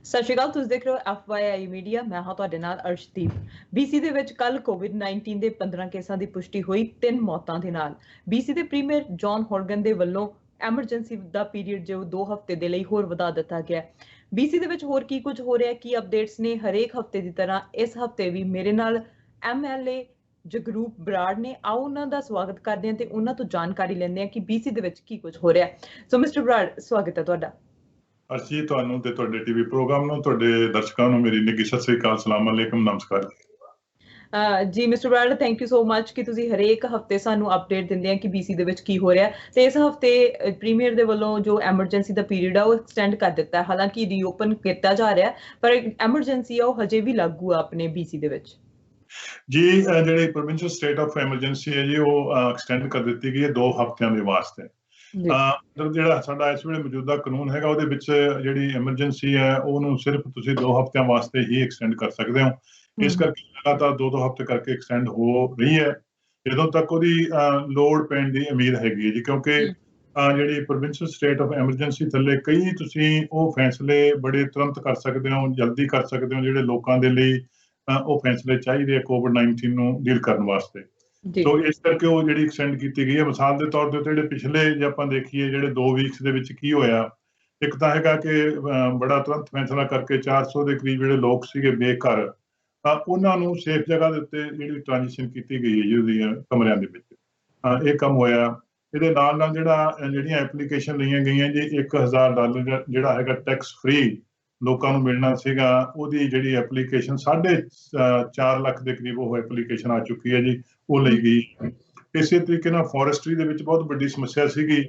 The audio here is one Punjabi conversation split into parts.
ਸਤਿ ਸ਼੍ਰੀ ਅਕਾਲ। ਤੁਸੀਂ ਦੇਖ ਰਹੇ ਹੋ FYI ਮੀਡੀਆ। ਮੈਂ ਹਾਂ ਤੁਹਾਡੇ ਨਾਲ ਅਰਸ਼ਦੀਪ। BC ਦੇ ਵਿੱਚ ਕੱਲ COVID-19 ਦੇ 15 ਕੇਸਾਂ ਦੀ ਪੁਸ਼ਟੀ ਹੋਈ, 3 ਮੌਤਾਂ ਦੇ ਨਾਲ। BC ਦੇ ਪ੍ਰੀਮੀਅਰ ਜੌਨ ਹੌਰਗਨ ਦੇ ਵੱਲੋਂ ਐਮਰਜੈਂਸੀ ਦਾ ਪੀਰੀਅਡ ਜੋ 2 ਹਫ਼ਤੇ ਦੇ ਲਈ ਹੋਰ ਵਧਾ ਦਿੱਤਾ ਗਿਆ। BC ਦੇ ਵਿੱਚ ਹੋਰ ਕੀ ਕੁਝ ਹੋ ਰਿਹਾ, ਕੀ ਅਪਡੇਟਸ ਨੇ, ਹਰੇਕ ਹਫ਼ਤੇ ਦੀ ਤਰ੍ਹਾਂ ਇਸ ਹਫ਼ਤੇ ਵੀ ਮੇਰੇ ਨਾਲ MLA ਜਗਰੂਪ ਬਰਾੜ ਨੇ। ਆਓ ਉਹਨਾਂ ਦਾ ਸਵਾਗਤ ਕਰਦੇ ਹਾਂ ਤੇ ਉਹਨਾਂ ਤੋਂ ਜਾਣਕਾਰੀ ਲੈਂਦੇ ਹਾਂ ਕਿ BC ਦੇ ਵਿੱਚ ਕੀ ਕੁਝ ਹੋ ਰਿਹਾ। ਸੋ ਮਿਸਟਰ ਬਰਾੜ, ਸਵਾਗਤ ਹੈ ਤੁਹਾਡਾ। ਅਸੀਂ ਤੁਹਾਨੂੰ ਤੇ ਤੁਹਾਡੇ ਟੀਵੀ ਪ੍ਰੋਗਰਾਮ ਨੂੰ, ਤੁਹਾਡੇ ਦਰਸ਼ਕਾਂ ਨੂੰ ਮੇਰੀ ਨਿੱਘੀ ਸਤਿ ਸ੍ਰੀ ਅਕਾਲ, ਸਲਾਮ ਅਲੈਕਮ, ਨਮਸਕਾਰ ਜੀ mister Brar, thank you so much ਕਿ ਤੁਸੀਂ ਹਰੇਕ ਹਫ਼ਤੇ ਸਾਨੂੰ ਅਪਡੇਟ ਦਿੰਦੇ ਆ ਕਿ BC ਦੇ ਵਿੱਚ ਕੀ ਹੋ ਰਿਹਾ। ਤੇ ਇਸ ਹਫ਼ਤੇ ਪ੍ਰੀਮੀਅਰ ਦੇ ਵੱਲੋਂ ਜੋ ਐਮਰਜੈਂਸੀ ਦਾ ਪੀਰੀਅਡ ਆ ਉਹ ਐਕਸਟੈਂਡ ਕਰ ਦਿੱਤਾ। ਹਾਲਾਂਕਿ ਰੀਓਪਨ ਕੀਤਾ ਜਾ ਰਿਹਾ, ਪਰ ਐਮਰਜੈਂਸੀ ਆ ਉਹ ਹਜੇ ਵੀ ਲਾਗੂ ਆ ਆਪਣੇ BC ਦੇ ਵਿੱਚ। ਜੀ ਜਿਹੜੀ ਪ੍ਰੋਵਿੰਸ਼ੀਅਲ ਸਟੇਟ ਆਫ ਐਮਰਜੈਂਸੀ ਹੈ ਜੀ, ਉਹ ਐਕਸਟੈਂਡ ਕਰ ਦਿੱਤੀ ਗਈ ਹੈ 2 ਹਫ਼ਤਿਆਂ ਦੇ ਵਾਸਤੇ। ਜਿਹੜਾ ਸਾਡਾ ਇਸ ਵੇਲੇ ਮੌਜੂਦਾ ਕਾਨੂੰਨ ਹੈਗਾ, ਉਹਦੇ ਵਿੱਚ ਜਿਹੜੀ ਐਮਰਜੈਂਸੀ ਹੈ ਉਹਨੂੰ ਸਿਰਫ ਤੁਸੀਂ 2 ਹਫ਼ਤਿਆਂ ਵਾਸਤੇ ਹੀ ਐਕਸਟੈਂਡ ਕਰ ਸਕਦੇ ਹੋ। ਇਸ ਕਰਕੇ ਲਗਾਤਾਰ 2-2 ਹਫ਼ਤੇ ਕਰਕੇ ਐਕਸਟੈਂਡ ਹੋ ਰਹੀ ਹੈ ਜਦੋਂ ਤੱਕ ਉਹਦੀ ਲੋੜ ਪੈਣ ਦੀ ਉਮੀਦ ਹੈਗੀ ਹੈ ਜੀ। ਕਿਉਂਕਿ ਜਿਹੜੀ ਪ੍ਰੋਵਿੰਸ਼ੀਅਲ ਸਟੇਟ ਆਫ ਐਮਰਜੈਂਸੀ ਥੱਲੇ ਕਈ ਤੁਸੀਂ ਉਹ ਫੈਸਲੇ ਬੜੇ ਤੁਰੰਤ ਕਰ ਸਕਦੇ ਹੋ, ਜਲਦੀ ਕਰ ਸਕਦੇ ਹੋ, ਜਿਹੜੇ ਲੋਕਾਂ ਦੇ ਲਈ ਉਹ ਫੈਸਲੇ ਚਾਹੀਦੇ ਆ COVID-19 ਨੂੰ ਡੀਲ ਕਰਨ ਵਾਸਤੇ। ਸੋ ਇਸ ਕਰਕੇ ਉਹ ਜਿਹੜੀ ਐਕਸਟੈਂਡ ਕੀਤੀ ਗਈ ਹੈ। ਮਿਸਾਲ ਦੇ ਤੌਰ ਤੇ ਜਿਹੜੇ ਪਿਛਲੇ ਜੇ ਆਪਾਂ ਦੇਖੀਏ ਜਿਹੜੇ 2 ਵੀਕਸ ਦੇ ਵਿੱਚ ਕੀ ਹੋਇਆ, ਇੱਕ ਤਾਂ ਹੈਗਾ ਕਿ ਬੜਾ ਤੁਰੰਤ ਫੈਸਲਾ ਕਰਕੇ 400 ਦੇ ਕਰੀਬ ਜਿਹੜੇ ਲੋਕ ਸੀਗੇ ਬੇਘਰ, ਉਹਨਾਂ ਨੂੰ ਸੇਫ ਜਗ੍ਹਾ ਦੇ ਉੱਤੇ ਜਿਹੜੀ ਟ੍ਰਾਂਜੀਸ਼ਨ ਕੀਤੀ ਗਈ ਹੈ ਜੀ ਉਹਦੀਆਂ ਕਮਰਿਆਂ ਦੇ ਵਿੱਚ। ਇਹ ਕੰਮ ਹੋਇਆ। ਇਹਦੇ ਨਾਲ ਨਾਲ ਜਿਹੜੀਆਂ ਐਪਲੀਕੇਸ਼ਨ ਲਈਆਂ ਗਈਆਂ ਜੀ, $1000 ਜਿਹੜਾ ਹੈਗਾ ਟੈਕਸ ਫ੍ਰੀ ਲੋਕਾਂ ਨੂੰ ਮਿਲਣਾ ਸੀਗਾ, ਉਹਦੀ ਜਿਹੜੀ ਐਪਲੀਕੇਸ਼ਨ 4.5 ਲੱਖ ਦੇ ਕਰੀਬ ਉਹ ਐਪਲੀਕੇਸ਼ਨ ਆ ਚੁੱਕੀ ਹੈ ਜੀ, ਉਹ ਲਈ ਗਈ। ਇਸੇ ਤਰੀਕੇ ਨਾਲ ਫੋਰੈਸਟਰੀ ਦੇ ਵਿੱਚ ਬਹੁਤ ਵੱਡੀ ਸਮੱਸਿਆ ਸੀਗੀ।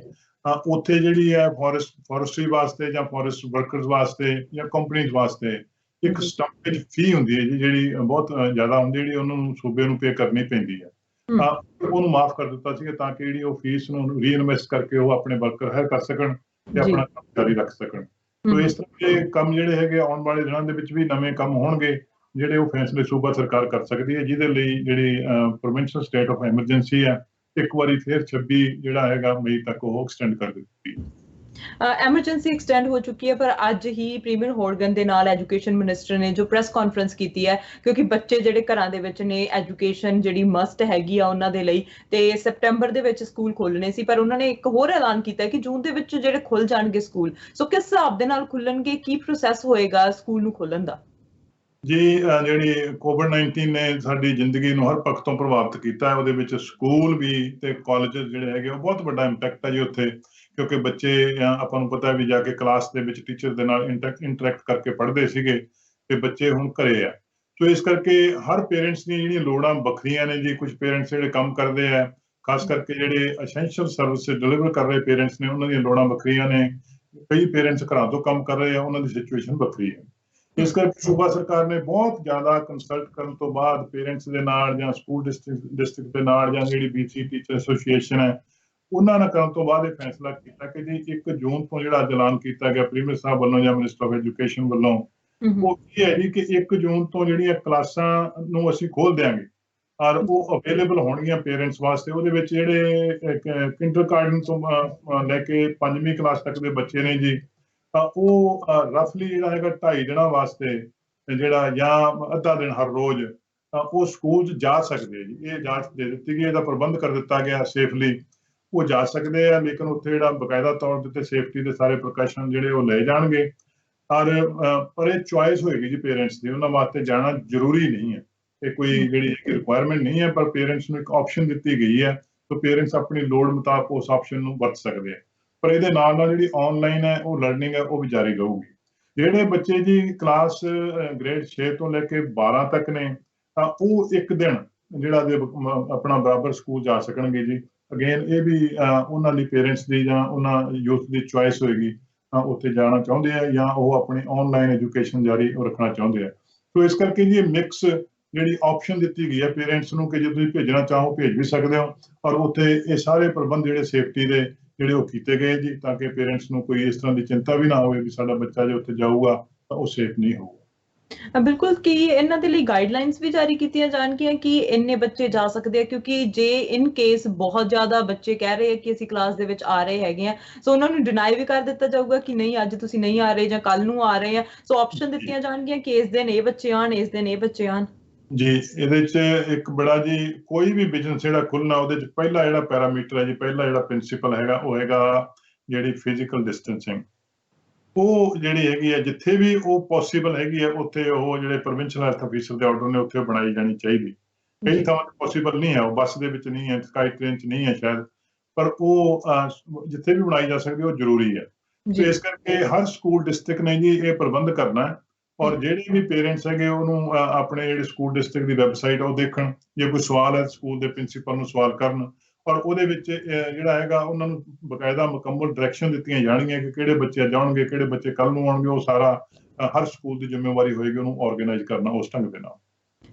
ਉੱਥੇ ਜਿਹੜੀ ਹੈ ਫੋਰੈਸਟਰੀ ਵਾਸਤੇ ਜਾਂ ਫੋਰੈਸਟ ਵਰਕਰਸ ਵਾਸਤੇ ਜਾਂ ਕੰਪਨੀਜ਼ ਵਾਸਤੇ ਇੱਕ ਸਟੰਪੇਜ ਫੀ ਹੁੰਦੀ ਹੈ ਜੀ, ਜਿਹੜੀ ਬਹੁਤ ਜ਼ਿਆਦਾ ਹੁੰਦੀ, ਜਿਹੜੀ ਉਹਨਾਂ ਨੂੰ ਸੂਬੇ ਨੂੰ ਪੇ ਕਰਨੀ ਪੈਂਦੀ ਹੈ। ਉਹਨੂੰ ਮਾਫ ਕਰ ਦਿੱਤਾ ਸੀਗਾ ਤਾਂ ਕਿ ਜਿਹੜੀ ਉਹ ਫੀਸ ਨੂੰ ਰੀਇਨਵੈਸਟ ਕਰਕੇ ਉਹ ਆਪਣੇ ਵਰਕਰ ਹਾਇਰ ਕਰ ਸਕਣ ਤੇ ਆਪਣਾ ਕੰਮ ਜਾਰੀ ਰੱਖ ਸਕਣ। ਸੋ ਇਸ ਤਰ੍ਹਾਂ ਦੇ ਕੰਮ ਜਿਹੜੇ ਹੈਗੇ ਆਉਣ ਵਾਲੇ ਦਿਨਾਂ ਦੇ ਵਿੱਚ ਵੀ ਨਵੇਂ ਕੰਮ ਹੋਣਗੇ, ਜਿਹੜੇ ਉਹ ਫੈਸਲੇ ਸੂਬਾ ਸਰਕਾਰ ਕਰ ਸਕਦੀ ਹੈ, ਜਿਹਦੇ ਲਈ ਜਿਹੜੀ ਪ੍ਰੋਵਿੰਸ਼ੀਅਲ ਸਟੇਟ ਆਫ ਐਮਰਜੈਂਸੀ ਹੈ ਇੱਕ ਵਾਰੀ ਫਿਰ 26 ਜਿਹੜਾ ਹੈਗਾ ਮਈ ਤੱਕ ਉਹ ਐਕਸਟੈਂਡ ਕਰ ਦਿੱਤੀ। ਐਮਰਜੈਂਸੀ ਐਕਸਟੈਂਡ ਹੋ ਚੁੱਕੀ ਹੈ, ਪਰ ਅੱਜ ਹੀ ਪ੍ਰੀਮੀਅਰ ਹੌਰਗਨ ਦੇ ਨਾਲ ਐਜੂਕੇਸ਼ਨ ਮਿਨਿਸਟਰ ਨੇ ਜੋ ਪ੍ਰੈਸ ਕਾਨਫਰੰਸ ਕੀਤੀ ਹੈ, ਕਿਉਂਕਿ ਬੱਚੇ ਜਿਹੜੇ ਘਰਾਂ ਦੇ ਵਿੱਚ ਨੇ, ਐਜੂਕੇਸ਼ਨ ਜਿਹੜੀ ਮਸਟ ਹੈਗੀ ਆ ਉਹਨਾਂ ਦੇ ਲਈ, ਤੇ ਸੈਪਟੈਂਬਰ ਦੇ ਵਿੱਚ ਸਕੂਲ ਖੋਲਣੇ ਸੀ, ਪਰ ਉਹਨਾਂ ਨੇ ਇੱਕ ਹੋਰ ਐਲਾਨ ਕੀਤਾ ਕਿ ਜੂਨ ਦੇ ਵਿੱਚ ਜਿਹੜੇ ਖੁੱਲ ਜਾਣਗੇ ਸਕੂਲ। ਸੋ ਕਿਸ ਹਿਸਾਬ ਦੇ ਨਾਲ ਖੁੱਲਣਗੇ, ਕੀ ਪ੍ਰੋਸੈਸ ਹੋਏਗਾ ਸਕੂਲ ਨੂੰ ਖੋਲਣ ਦਾ? ਜੀ ਜਿਹੜੀ COVID-19 ਨੇ ਸਾਡੀ ਜ਼ਿੰਦਗੀ ਨੂੰ ਹਰ ਪੱਖ ਤੋਂ ਪ੍ਰਭਾਵਿਤ ਕੀਤਾ ਹੈ, ਉਹਦੇ ਵਿੱਚ ਸਕੂਲ ਵੀ ਤੇ ਕਾਲਜ ਜਿਹੜੇ ਹੈਗੇ ਉਹ ਬਹੁਤ ਵੱਡਾ ਇੰਪੈਕਟ ਹੈ ਜੀ ਉੱਥੇ। ਕਿਉਂਕਿ ਬੱਚੇ ਆਪਾਂ ਨੂੰ ਪਤਾ ਵੀ ਜਾ ਕੇ ਕਲਾਸ ਦੇ ਵਿੱਚ ਟੀਚਰ ਦੇ ਨਾਲ ਇੰਟਰੈਕਟ ਕਰਕੇ ਪੜ੍ਹਦੇ ਸੀਗੇ, ਤੇ ਬੱਚੇ ਹੁਣ ਘਰੇ ਆ। ਸੋ ਇਸ ਕਰਕੇ ਹਰ ਪੇਰੈਂਟਸ ਦੀਆਂ ਜਿਹੜੀਆਂ ਲੋੜਾਂ ਵੱਖਰੀਆਂ ਨੇ ਜੀ। ਕੁਝ ਪੇਰੈਂਟਸ ਜਿਹੜੇ ਕੰਮ ਕਰਦੇ ਆ, ਖਾਸ ਕਰਕੇ ਜਿਹੜੇ ਅਸੈਂਸ਼ੀਅਲ ਸਰਵਿਸਿਜ਼ ਡਿਲੀਵਰ ਕਰ ਰਹੇ ਪੇਰੈਂਟਸ ਨੇ, ਉਹਨਾਂ ਦੀਆਂ ਲੋੜਾਂ ਵੱਖਰੀਆਂ ਨੇ। ਕਈ ਪੇਰੈਂਟਸ ਘਰਾਂ ਤੋਂ ਕੰਮ ਕਰ ਰਹੇ ਆ, ਉਹਨਾਂ ਦੀ ਸਿਚੁਏਸ਼ਨ ਵੱਖਰੀ ਹੈ। ਇਸ ਕਰਕੇ ਸੂਬਾ ਸਰਕਾਰ ਨੇ ਬਹੁਤ ਜ਼ਿਆਦਾ ਕੰਸਲਟ ਕਰਨ ਤੋਂ ਬਾਅਦ ਪੇਰੈਂਟਸ ਦੇ ਨਾਲ ਜਾਂ ਸਕੂਲ ਡਿਸਟ੍ਰਿਕਟ ਦੇ ਨਾਲ ਜਾਂ ਜਿਹੜੀ BC ਟੀਚਰ ਐਸੋਸੀਏਸ਼ਨ ਹੈ, ਉਹਨਾਂ ਨਾਲ ਕਰਨ ਤੋਂ ਬਾਅਦ ਇਹ ਫੈਸਲਾ ਕੀਤਾ ਕਿ ਜੀ 1 ਜੂਨ ਤੋਂ ਜਿਹੜਾ ਐਲਾਨ ਕੀਤਾ ਗਿਆ ਪ੍ਰੀਮੀਅਰ ਸਾਹਿਬ ਵੱਲੋਂ ਜਾਂ ਮਿਨਿਸਟਰ ਆਫ ਐਜੂਕੇਸ਼ਨ ਵੱਲੋਂ, ਉਹ ਇਹ ਹੈ ਜੀ ਕਿ 1 ਜੂਨ ਤੋਂ ਜਿਹੜੀਆਂ ਕਲਾਸਾਂ ਨੂੰ ਅਸੀਂ ਖੋਲ ਦਿਆਂਗੇ ਔਰ ਉਹ ਅਵੇਲੇਬਲ ਹੋਣਗੀਆਂ ਪੇਰੈਂਟਸ ਵਾਸਤੇ। ਉਹਦੇ ਵਿੱਚ ਜਿਹੜੇ ਕਿੰਡਰਗਾਰਟਨ ਤੋਂ ਲੈ ਕੇ 5ਵੀਂ ਕਲਾਸ ਤੱਕ ਦੇ ਬੱਚੇ ਨੇ ਜੀ, ਉਹ ਰਫਲੀ ਜਿਹੜਾ ਹੈਗਾ 2.5 ਦਿਨਾਂ ਵਾਸਤੇ ਜਿਹੜਾ ਜਾਂ ਅੱਧਾ ਦਿਨ ਹਰ ਰੋਜ਼ ਉਹ ਸਕੂਲ 'ਚ ਜਾ ਸਕਦੇ ਜੀ। ਇਹ ਇਜਾਜ਼ਤ ਦੇ ਦਿੱਤੀ ਗਈ, ਇਹਦਾ ਪ੍ਰਬੰਧ ਕਰ ਦਿੱਤਾ ਗਿਆ ਸੇਫਲੀ। ਉਹ ਜਾ ਸਕਦੇ ਆ, ਲੇਕਿਨ ਉੱਥੇ ਜਿਹੜਾ ਬਕਾਇਦਾ ਤੌਰ ਤੇ ਸੇਫਟੀ ਦੇ ਸਾਰੇ ਪ੍ਰੀਕਾਸ਼ਨ ਜਿਹੜੇ ਉਹ ਲਏ ਜਾਣਗੇ। ਪਰ ਇਹ ਚੁਆਇਸ ਹੋਏਗੀ ਜੀ ਪੇਰੈਂਟਸ ਦੀ, ਉਹਨਾਂ ਵਾਸਤੇ ਜਾਣਾ ਜ਼ਰੂਰੀ ਨਹੀਂ ਹੈ। ਇਹ ਕੋਈ ਜਿਹੜੀ ਰਿਕੁਆਇਰਮੈਂਟ ਨਹੀਂ ਹੈ, ਪਰ ਪੇਰੈਂਟਸ ਨੂੰ ਇੱਕ ਆਪਸ਼ਨ ਦਿੱਤੀ ਗਈ ਹੈ, ਤਾਂ ਪੇਰੈਂਟਸ ਆਪਣੀ ਲੋੜ ਮੁਤਾਬਕ ਉਸ ਆਪਸ਼ਨ ਨੂੰ ਵਰਤ ਸਕਦੇ ਆ। ਪਰ ਇਹਦੇ ਨਾਲ ਨਾਲ ਜਿਹੜੀ ਆਨਲਾਈਨ ਹੈ ਉਹ ਲਰਨਿੰਗ ਹੈ ਉਹ ਵੀ ਜਾਰੀ ਰਹੂਗੀ। ਜਿਹੜੇ ਬੱਚੇ ਜੀ ਕਲਾਸ ਗ੍ਰੇਡ 6 ਤੋਂ ਲੈ ਕੇ 12 ਤੱਕ ਨੇ, ਤਾਂ ਉਹ 1 ਦਿਨ ਜਿਹੜਾ ਆਪਣਾ ਬਰਾਬਰ ਸਕੂਲ ਜਾ ਸਕਣਗੇ ਜੀ। ਅਗੇਨ ਇਹ ਵੀ ਉਹਨਾਂ ਦੀ ਪੇਰੈਂਟਸ ਦੀ ਜਾਂ ਉਹਨਾਂ ਯੂਥ ਦੀ ਚੁਆਇਸ ਹੋਏਗੀ, ਉੱਥੇ ਜਾਣਾ ਚਾਹੁੰਦੇ ਆ ਜਾਂ ਉਹ ਆਪਣੀ ਆਨਲਾਈਨ ਐਜੂਕੇਸ਼ਨ ਜਾਰੀ ਰੱਖਣਾ ਚਾਹੁੰਦੇ ਆ। ਸੋ ਇਸ ਕਰਕੇ ਜੀ ਇਹ ਮਿਕਸ ਜਿਹੜੀ ਆਪਸ਼ਨ ਦਿੱਤੀ ਗਈ ਹੈ ਪੇਰੈਂਟਸ ਨੂੰ ਕਿ ਜੇ ਤੁਸੀਂ ਭੇਜਣਾ ਚਾਹੋ ਭੇਜ ਵੀ ਸਕਦੇ ਹੋ, ਔਰ ਉੱਥੇ ਇਹ ਸਾਰੇ ਪ੍ਰਬੰਧ ਜਿਹੜੇ ਸੇਫਟੀ ਦੇ ਜਿਹੜੇ ਉਹ ਕੀਤੇ ਗਏ ਜੀ, ਤਾਂ ਕਿ ਪੇਰੈਂਟਸ ਨੂੰ ਕੋਈ ਇਸ ਤਰ੍ਹਾਂ ਦੀ ਚਿੰਤਾ ਵੀ ਨਾ ਹੋਵੇ ਵੀ ਸਾਡਾ ਬੱਚਾ ਜੇ ਉੱਥੇ ਜਾਊਗਾ ਤਾਂ ਉਹ ਸੇਫ ਨਹੀਂ ਹੋਊਗਾ। ਬਿਲਕੁਲ ਕਿ ਇਹਨਾਂ ਦੇ ਲਈ ਗਾਈਡਲਾਈਨਸ ਵੀ ਜਾਰੀ ਕੀਤੀਆਂ ਜਾਣਗੀਆਂ ਕਿ ਇੰਨੇ ਬੱਚੇ ਜਾ ਸਕਦੇ ਆ, ਕਿਉਂਕਿ ਜੇ ਇਨ ਕੇਸ ਬਹੁਤ ਜ਼ਿਆਦਾ ਬੱਚੇ ਕਹਿ ਰਹੇ ਆ ਕਿ ਅਸੀਂ ਕਲਾਸ ਦੇ ਵਿੱਚ ਆ ਰਹੇ ਹੈਗੇ ਆ, ਸੋ ਉਹਨਾਂ ਨੂੰ ਡਿਨਾਈ ਵੀ ਕਰ ਦਿੱਤਾ ਜਾਊਗਾ ਕਿ ਨਹੀਂ ਅੱਜ ਤੁਸੀਂ ਨਹੀਂ ਆ ਰਹੇ ਜਾਂ ਕੱਲ ਨੂੰ ਆ ਰਹੇ ਆ, ਸੋ ਆਪਸ਼ਨ ਦਿੱਤੀਆਂ ਜਾਣਗੀਆਂ ਕਿ ਇਸ ਦਿਨ ਇਹ ਬੱਚੇ ਆਣ, ਇਸ ਦਿਨ ਇਹ ਬੱਚੇ ਆਣ। ਜੀ ਇਹਦੇ 'ਚ ਇੱਕ ਬੜਾ ਜੀ ਕੋਈ ਵੀ ਬਿਜ਼ਨਸ ਜਿਹੜਾ ਖੁੱਲ੍ਹਣਾ ਉਹਦੇ 'ਚ ਪਹਿਲਾ ਜਿਹੜਾ ਪੈਰਾਮੀਟਰ ਹੈ ਜੀ, ਪਹਿਲਾ ਜਿਹੜਾ ਪ੍ਰਿੰਸੀਪਲ ਹੈਗਾ ਉਹ ਹੈਗਾ ਜਿਹੜੀ ਫਿਜ਼ੀਕਲ ਡਿਸਟੈਂਸਿੰਗ। ਉਹ ਜਿਹੜੀ ਹੈਗੀ ਹੈ ਜਿੱਥੇ ਵੀ ਉਹ ਪੋਸੀਬਲ ਹੈਗੀ ਹੈ ਉੱਥੇ ਉਹ ਜਿਹੜੇ ਪ੍ਰੋਵਿੰਸ਼ੀਅਲ ਹੈਲਥ ਅਫੀਸਰ ਦੇ ਆਰਡਰ ਨੇ ਉੱਥੇ ਬਣਾਈ ਜਾਣੀ ਚਾਹੀਦੀ। ਕਈ ਥਾਵਾਂ ਤੇ ਪੋਸੀਬਲ ਨਹੀਂ ਹੈ, ਉਹ ਬੱਸ ਦੇ ਵਿੱਚ ਨਹੀਂ ਹੈ, ਸਕਾਈ ਟ੍ਰੇਨ 'ਚ ਨਹੀਂ ਹੈ ਸ਼ਾਇਦ, ਪਰ ਉਹ ਜਿੱਥੇ ਵੀ ਬਣਾਈ ਜਾ ਸਕਦੀ ਉਹ ਜ਼ਰੂਰੀ ਹੈ। ਤੇ ਇਸ ਕਰਕੇ ਹਰ ਸਕੂਲ ਡਿਸਟ੍ਰਿਕਟ ਨੇ ਜੀ ਇਹ ਪ੍ਰਬੰਧ ਕਰਨਾ ਹੈ, ਔਰ ਜਿਹੜੇ ਵੀ ਪੇਰੈਂਟਸ ਹੈਗੇ ਉਹਨੂੰ ਆਪਣੇ ਜਿਹੜੇ ਸਕੂਲ ਡਿਸਟ੍ਰਿਕਟ ਦੀ ਵੈਬਸਾਈਟ ਉਹ ਦੇਖਣ, ਜੇ ਕੋਈ ਸਵਾਲ ਹੈ ਸਕੂਲ ਦੇ ਪ੍ਰਿੰਸੀਪਲ ਨੂੰ ਸਵਾਲ ਕਰਨ, ਔਰ ਉਹਦੇ ਵਿੱਚ ਜਿਹੜਾ ਹੈਗਾ ਉਹਨਾਂ ਨੂੰ ਬਕਾਇਦਾ ਮੁਕੰਮਲ ਡਾਇਰੈਕਸ਼ਨ ਦਿੱਤੀਆਂ ਜਾਣਗੀਆਂ ਕਿ ਕਿਹੜੇ ਬੱਚੇ ਜਾਣਗੇ, ਕਿਹੜੇ ਬੱਚੇ ਕੱਲ ਨੂੰ ਆਉਣਗੇ। ਉਹ ਸਾਰਾ ਹਰ ਸਕੂਲ ਦੀ ਜ਼ਿੰਮੇਵਾਰੀ ਹੋਏਗੀ ਉਹਨੂੰ ਆਰਗੇਨਾਈਜ਼ ਕਰਨਾ ਉਸ ਢੰਗ ਦੇ ਨਾਲ।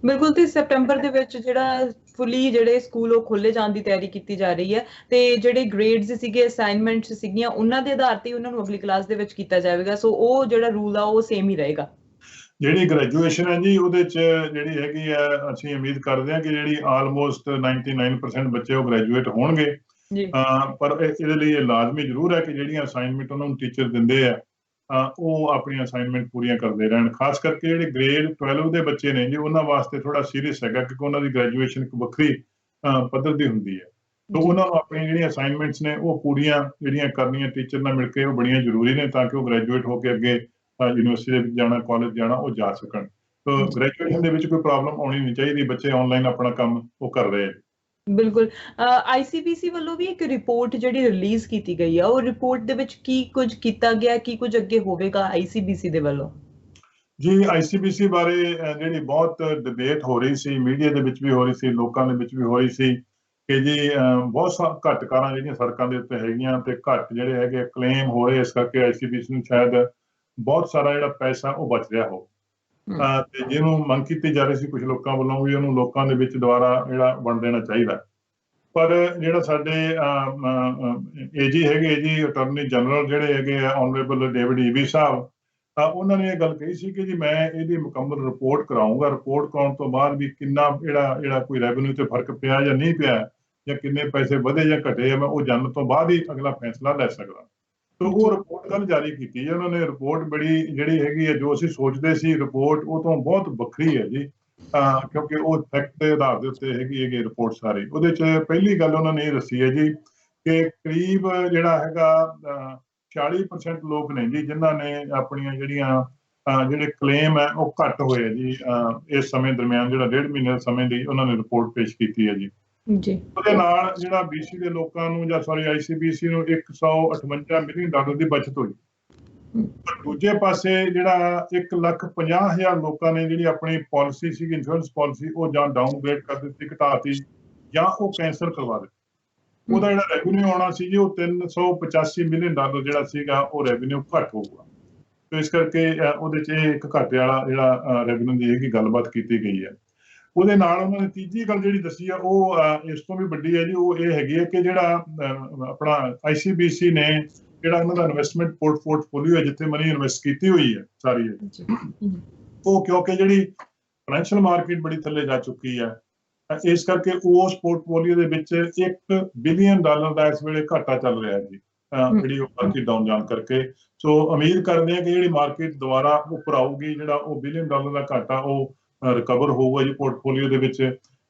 ਬਿਲਕੁਲ, ਤੇ ਸੈਪਟੈਂਬਰ ਦੇ ਵਿੱਚ ਜਿਹੜਾ ਫੁੱਲੀ ਜਿਹੜੇ ਸਕੂਲ ਉਹ ਖੋਲੇ ਜਾਣ ਦੀ ਤਿਆਰੀ ਕੀਤੀ ਜਾ ਰਹੀ ਹੈ, ਤੇ ਜਿਹੜੇ ਗ੍ਰੇਡਸ ਸੀਗੇ, ਅਸਾਈਨਮੈਂਟਸ ਸੀਗੀਆਂ, ਉਹਨਾਂ ਦੇ ਆਧਾਰ ਤੇ ਉਹਨਾਂ ਨੂੰ ਅਗਲੀ ਕਲਾਸ ਦੇ ਵਿੱਚ ਕੀਤਾ ਜਾਵੇਗਾ। ਸੋ ਉਹ ਜਿਹੜਾ ਰੂਲ ਆ ਉਹ ਸੇਮ ਹੀ ਰਹੇਗਾ। ਜਿਹੜੀ ਗ੍ਰੈਜੂਏਸ਼ਨ ਹੈ ਜੀ ਉਹਦੇ 'ਚ ਜਿਹੜੀ ਹੈਗੀ ਆ ਅਸੀਂ ਉਮੀਦ ਕਰਦੇ ਹਾਂ ਕਿ ਜਿਹੜੀ ਆਲਮੋਸਟ 99% ਬੱਚੇ ਉਹ ਗ੍ਰੈਜੂਏਟ ਹੋਣਗੇ। ਪਰ ਇਹਦੇ ਲਈ ਇਹ ਲਾਜ਼ਮੀ ਜ਼ਰੂਰ ਹੈ ਕਿ ਜਿਹੜੀਆਂ ਅਸਾਈਨਮੈਂਟ ਉਹਨਾਂ ਨੂੰ ਟੀਚਰ ਦਿੰਦੇ ਆ ਉਹ ਆਪਣੀਆਂ ਅਸਾਈਨਮੈਂਟ ਪੂਰੀਆਂ ਕਰਦੇ ਰਹਿਣ। ਖਾਸ ਕਰਕੇ ਜਿਹੜੇ ਗ੍ਰੇਡ 12 ਦੇ ਬੱਚੇ ਨੇ ਜੀ ਉਹਨਾਂ ਵਾਸਤੇ ਥੋੜਾ ਸੀਰੀਅਸ ਹੈਗਾ, ਕਿਉਂਕਿ ਉਹਨਾਂ ਦੀ ਗ੍ਰੈਜੂਏਸ਼ਨ ਇੱਕ ਵੱਖਰੀ ਪੱਧਰ ਦੀ ਹੁੰਦੀ ਹੈ। ਤਾਂ ਉਹਨਾਂ ਨੂੰ ਆਪਣੀਆਂ ਜਿਹੜੀਆਂ ਅਸਾਈਨਮੈਂਟਸ ਨੇ ਉਹ ਪੂਰੀਆਂ ਜਿਹੜੀਆਂ ਕਰਨੀਆਂ ਟੀਚਰ ਨਾਲ ਮਿਲ ਕੇ ਉਹ ਬੜੀਆਂ ਜ਼ਰੂਰੀ ਨੇ, ਤਾਂ ਕਿ ਉਹ ਗ੍ਰੈਜੂਏਟ ਹੋ ਕੇ ਅੱਗੇ ਯੂਨੀਵਰਸਿਟੀ ਦੇ ਵਿੱਚ ਜਾਣਾ, ਕਾਲਜ ਜਾਣਾ, ਉਹ ਜਾ ਸਕਣ। ਤਾਂ ਗ੍ਰੈਜੂਏਸ਼ਨ ਦੇ ਵਿੱਚ ਕੋਈ ਪ੍ਰੋਬਲਮ ਆਉਣੀ ਨਹੀਂ ਚਾਹੀਦੀ, ਬੱਚੇ ਆਨਲਾਈਨ ਆਪਣਾ ਕੰਮ ਉਹ ਕਰ ਰਹੇ। ਬਿਲਕੁਲ, ICPC ਵੱਲੋਂ ਵੀ ਇੱਕ ਰਿਪੋਰਟ ਜਿਹੜੀ ਰਿਲੀਜ਼ ਕੀਤੀ ਗਈ ਆ, ਉਹ ਰਿਪੋਰਟ ਦੇ ਵਿੱਚ ਕੀ ਕੁਝ ਕੀਤਾ ਗਿਆ, ਕੀ ਕੁਝ ਅੱਗੇ ਹੋਵੇਗਾ ICPC ਦੇ ਵੱਲੋਂ? ਜੀ ICPC ਬਾਰੇ ਜਿਹੜੀ ਬਹੁਤ ਡਿਬੇਟ ਹੋ ਰਹੀ ਸੀ, ਮੀਡੀਆ ਦੇ ਵਿੱਚ ਵੀ ਹੋ ਰਹੀ ਸੀ, ਲੋਕਾਂ ਦੇ ਵਿੱਚ ਵੀ ਹੋ ਰਹੀ ਸੀ ਕਿ ਜੀ ਬਹੁਤ ਘੱਟ ਕਾਰਾਂ ਜਿਹੜੀਆਂ ਸੜਕਾਂ ਦੇ ਉੱਤੇ ਹੈਗੀਆਂ ਤੇ ਘੱਟ ਜਿਹੜੇ ਹੈਗੇ ਕਲੇਮ ਹੋ ਰਹੇ, ਇਸ ਕਰਕੇ ICPC ਨੂੰ ਸ਼ਾਇਦ ਬਹੁਤ ਸਾਰਾ ਜਿਹੜਾ ਪੈਸਾ ਉਹ ਬਚ ਰਿਹਾ ਹੋ। ਤੇ ਜਿਹਨੂੰ ਮੰਗ ਕੀਤੀ ਜਾ ਰਹੀ ਸੀ ਕੁਝ ਲੋਕਾਂ ਵੱਲੋਂ ਵੀ ਉਹਨੂੰ ਲੋਕਾਂ ਦੇ ਵਿੱਚ ਦੁਬਾਰਾ ਜਿਹੜਾ ਵੰਡ ਦੇਣਾ ਚਾਹੀਦਾ। ਪਰ ਜਿਹੜਾ ਸਾਡੇ AG ਹੈਗੇ ਜੀ, ਅਟਾਰਨੀ ਜਨਰਲ ਜਿਹੜੇ ਹੈਗੇ ਆ ਆਨਰੇਬਲ ਡੇਵਿਡ ਈਬੀ ਸਾਹਿਬ, ਉਹਨਾਂ ਨੇ ਇਹ ਗੱਲ ਕਹੀ ਸੀ ਕਿ ਜੀ ਮੈਂ ਇਹਦੀ ਮੁਕੰਮਲ ਰਿਪੋਰਟ ਕਰਾਊਂਗਾ। ਰਿਪੋਰਟ ਕਰਾਉਣ ਤੋਂ ਬਾਅਦ ਵੀ ਕਿੰਨਾ ਜਿਹੜਾ ਕੋਈ ਰੈਵਨਿਊ ਤੇ ਫਰਕ ਪਿਆ ਜਾਂ ਨਹੀਂ ਪਿਆ, ਜਾਂ ਕਿੰਨੇ ਪੈਸੇ ਵਧੇ ਜਾਂ ਘਟੇ ਆ, ਮੈਂ ਉਹ ਜਾਣਨ ਤੋਂ ਬਾਅਦ ਹੀ ਅਗਲਾ ਫੈਸਲਾ ਲੈ ਸਕਦਾ। ਤਾਂ ਉਹ ਰਿਪੋਰਟ ਕੱਲ ਜਾਰੀ ਕੀਤੀ ਹੈ ਉਹਨਾਂ ਨੇ। ਰਿਪੋਰਟ ਬੜੀ ਜਿਹੜੀ ਹੈਗੀ ਹੈ, ਜੋ ਅਸੀਂ ਸੋਚਦੇ ਸੀ ਰਿਪੋਰਟ ਉਹ ਤੋਂ ਬਹੁਤ ਵੱਖਰੀ ਹੈ ਜੀ, ਕਿਉਂਕਿ ਉਹ ਫੈਕਟ ਦੇ ਆਧਾਰ ਦੇ ਉੱਤੇ ਹੈਗੀ ਰਿਪੋਰਟ ਸਾਰੀ। ਉਹਦੇ 'ਚ ਪਹਿਲੀ ਗੱਲ ਉਹਨਾਂ ਨੇ ਇਹ ਦੱਸੀ ਹੈ ਜੀ ਕਿ ਕਰੀਬ ਜਿਹੜਾ ਹੈਗਾ 40% ਲੋਕ ਨੇ ਜੀ ਜਿਨ੍ਹਾਂ ਨੇ ਆਪਣੀਆਂ ਜਿਹੜੇ ਕਲੇਮ ਹੈ ਉਹ ਘੱਟ ਹੋਏ ਜੀ ਇਸ ਸਮੇਂ ਦਰਮਿਆਨ, ਜਿਹੜਾ 1.5 ਮਹੀਨੇ ਦੇ ਸਮੇਂ ਦੀ ਉਹਨਾਂ ਨੇ ਰਿਪੋਰਟ ਪੇਸ਼ ਕੀਤੀ ਹੈ ਜੀ। ਉਹਦੇ ਨਾਲ ਜਿਹੜਾ BC ਦੇ ਲੋਕਾਂ ਨੂੰ ਜਾਂ ICPC ਨੂੰ $158 ਮਿਲੀਅਨ ਦੀ ਬਚਤ ਹੋਈ। ਪਰ ਦੂਜੇ ਪਾਸੇ ਜਿਹੜਾ 1,50,000 ਲੋਕਾਂ ਨੇ ਜਿਹੜੀ ਆਪਣੀ ਪਾਲਿਸੀ ਸੀ, ਇੰਸ਼ੋਰੈਂਸ ਪਾਲਿਸੀ, ਉਹ ਜਾਂ ਡਾਊਨਗ੍ਰੇਡ ਕਰ ਦਿੱਤੀ, ਘਟਾਤੀ, ਜਾਂ ਉਹ ਕੈਂਸਲ ਕਰਵਾ ਦਿੱਤੀ। ਉਹਦਾ ਜਿਹੜਾ ਰੈਵਨਿਊ ਆਉਣਾ ਸੀ ਜੀ ਉਹ $385 ਮਿਲੀਅਨ ਜਿਹੜਾ ਸੀਗਾ ਉਹ ਰੈਵਨਿਊ ਘੱਟ ਹੋਊਗਾ। ਤੇ ਇਸ ਕਰਕੇ ਉਹਦੇ 'ਚ ਇਹ ਇੱਕ ਘਾਟੇ ਵਾਲਾ ਜਿਹੜਾ ਰੈਵਨਿਊ ਦੀ ਹੈਗੀ ਗੱਲਬਾਤ ਕੀਤੀ ਗਈ ਹੈ। ਉਹਦੇ ਨਾਲ ਉਹਨਾਂ ਨੇ ਤੀਜੀ ਗੱਲ ਜਿਹੜੀ ਦੱਸੀ ਆ ਉਹ ਇਸ ਤੋਂ ਵੀ ਵੱਡੀ ਹੈ ਜੀ, ਉਹ ਇਹ ਹੈਗੀ ਹੈ ਕਿ ਜਿਹੜਾ ਆਪਣਾ ICPC ਨੇ ਜਿਹੜਾ ਇਹਨਾਂ ਦਾ ਇਨਵੈਸਟਮੈਂਟ ਪੋਰਟਫੋਲੀਓ ਹੈ, ਜਿੱਥੇ ਮਨੀ ਇਨਵੈਸਟ ਕੀਤੀ ਹੋਈ ਹੈ ਸਾਰੀ, ਉਹ ਕਿਉਂਕਿ ਜਿਹੜੀ ਫਾਈਨੈਂਸ਼ੀਅਲ ਮਾਰਕੀਟ ਬੜੀ ਥੱਲੇ ਜਾ ਚੁੱਕੀ ਹੈ, ਇਸ ਕਰਕੇ ਉਸ ਪੋਰਟਫੋਲੀਓ ਦੇ ਵਿੱਚ $1 ਬਿਲੀਅਨ ਦਾ ਇਸ ਵੇਲੇ ਘਾਟਾ ਚੱਲ ਰਿਹਾ ਜੀ, ਜਿਹੜੀ ਉਹ ਮਾਰਕੀਟ ਡਾਊਨ ਜਾਣ ਕਰਕੇ। ਸੋ ਉਮੀਦ ਕਰਦੇ ਹਾਂ ਕਿ ਜਿਹੜੀ ਮਾਰਕੀਟ ਦੁਬਾਰਾ ਉੱਪਰ ਆਊਗੀ, ਜਿਹੜਾ ਉਹ $1 ਬਿਲੀਅਨ ਦਾ ਘਾਟਾ ਉਹ ਰਿਕਵਰ ਹੋਊਗਾ ਜੀ ਪੋਰਟਫੋਲੀਓ ਦੇ ਵਿੱਚ।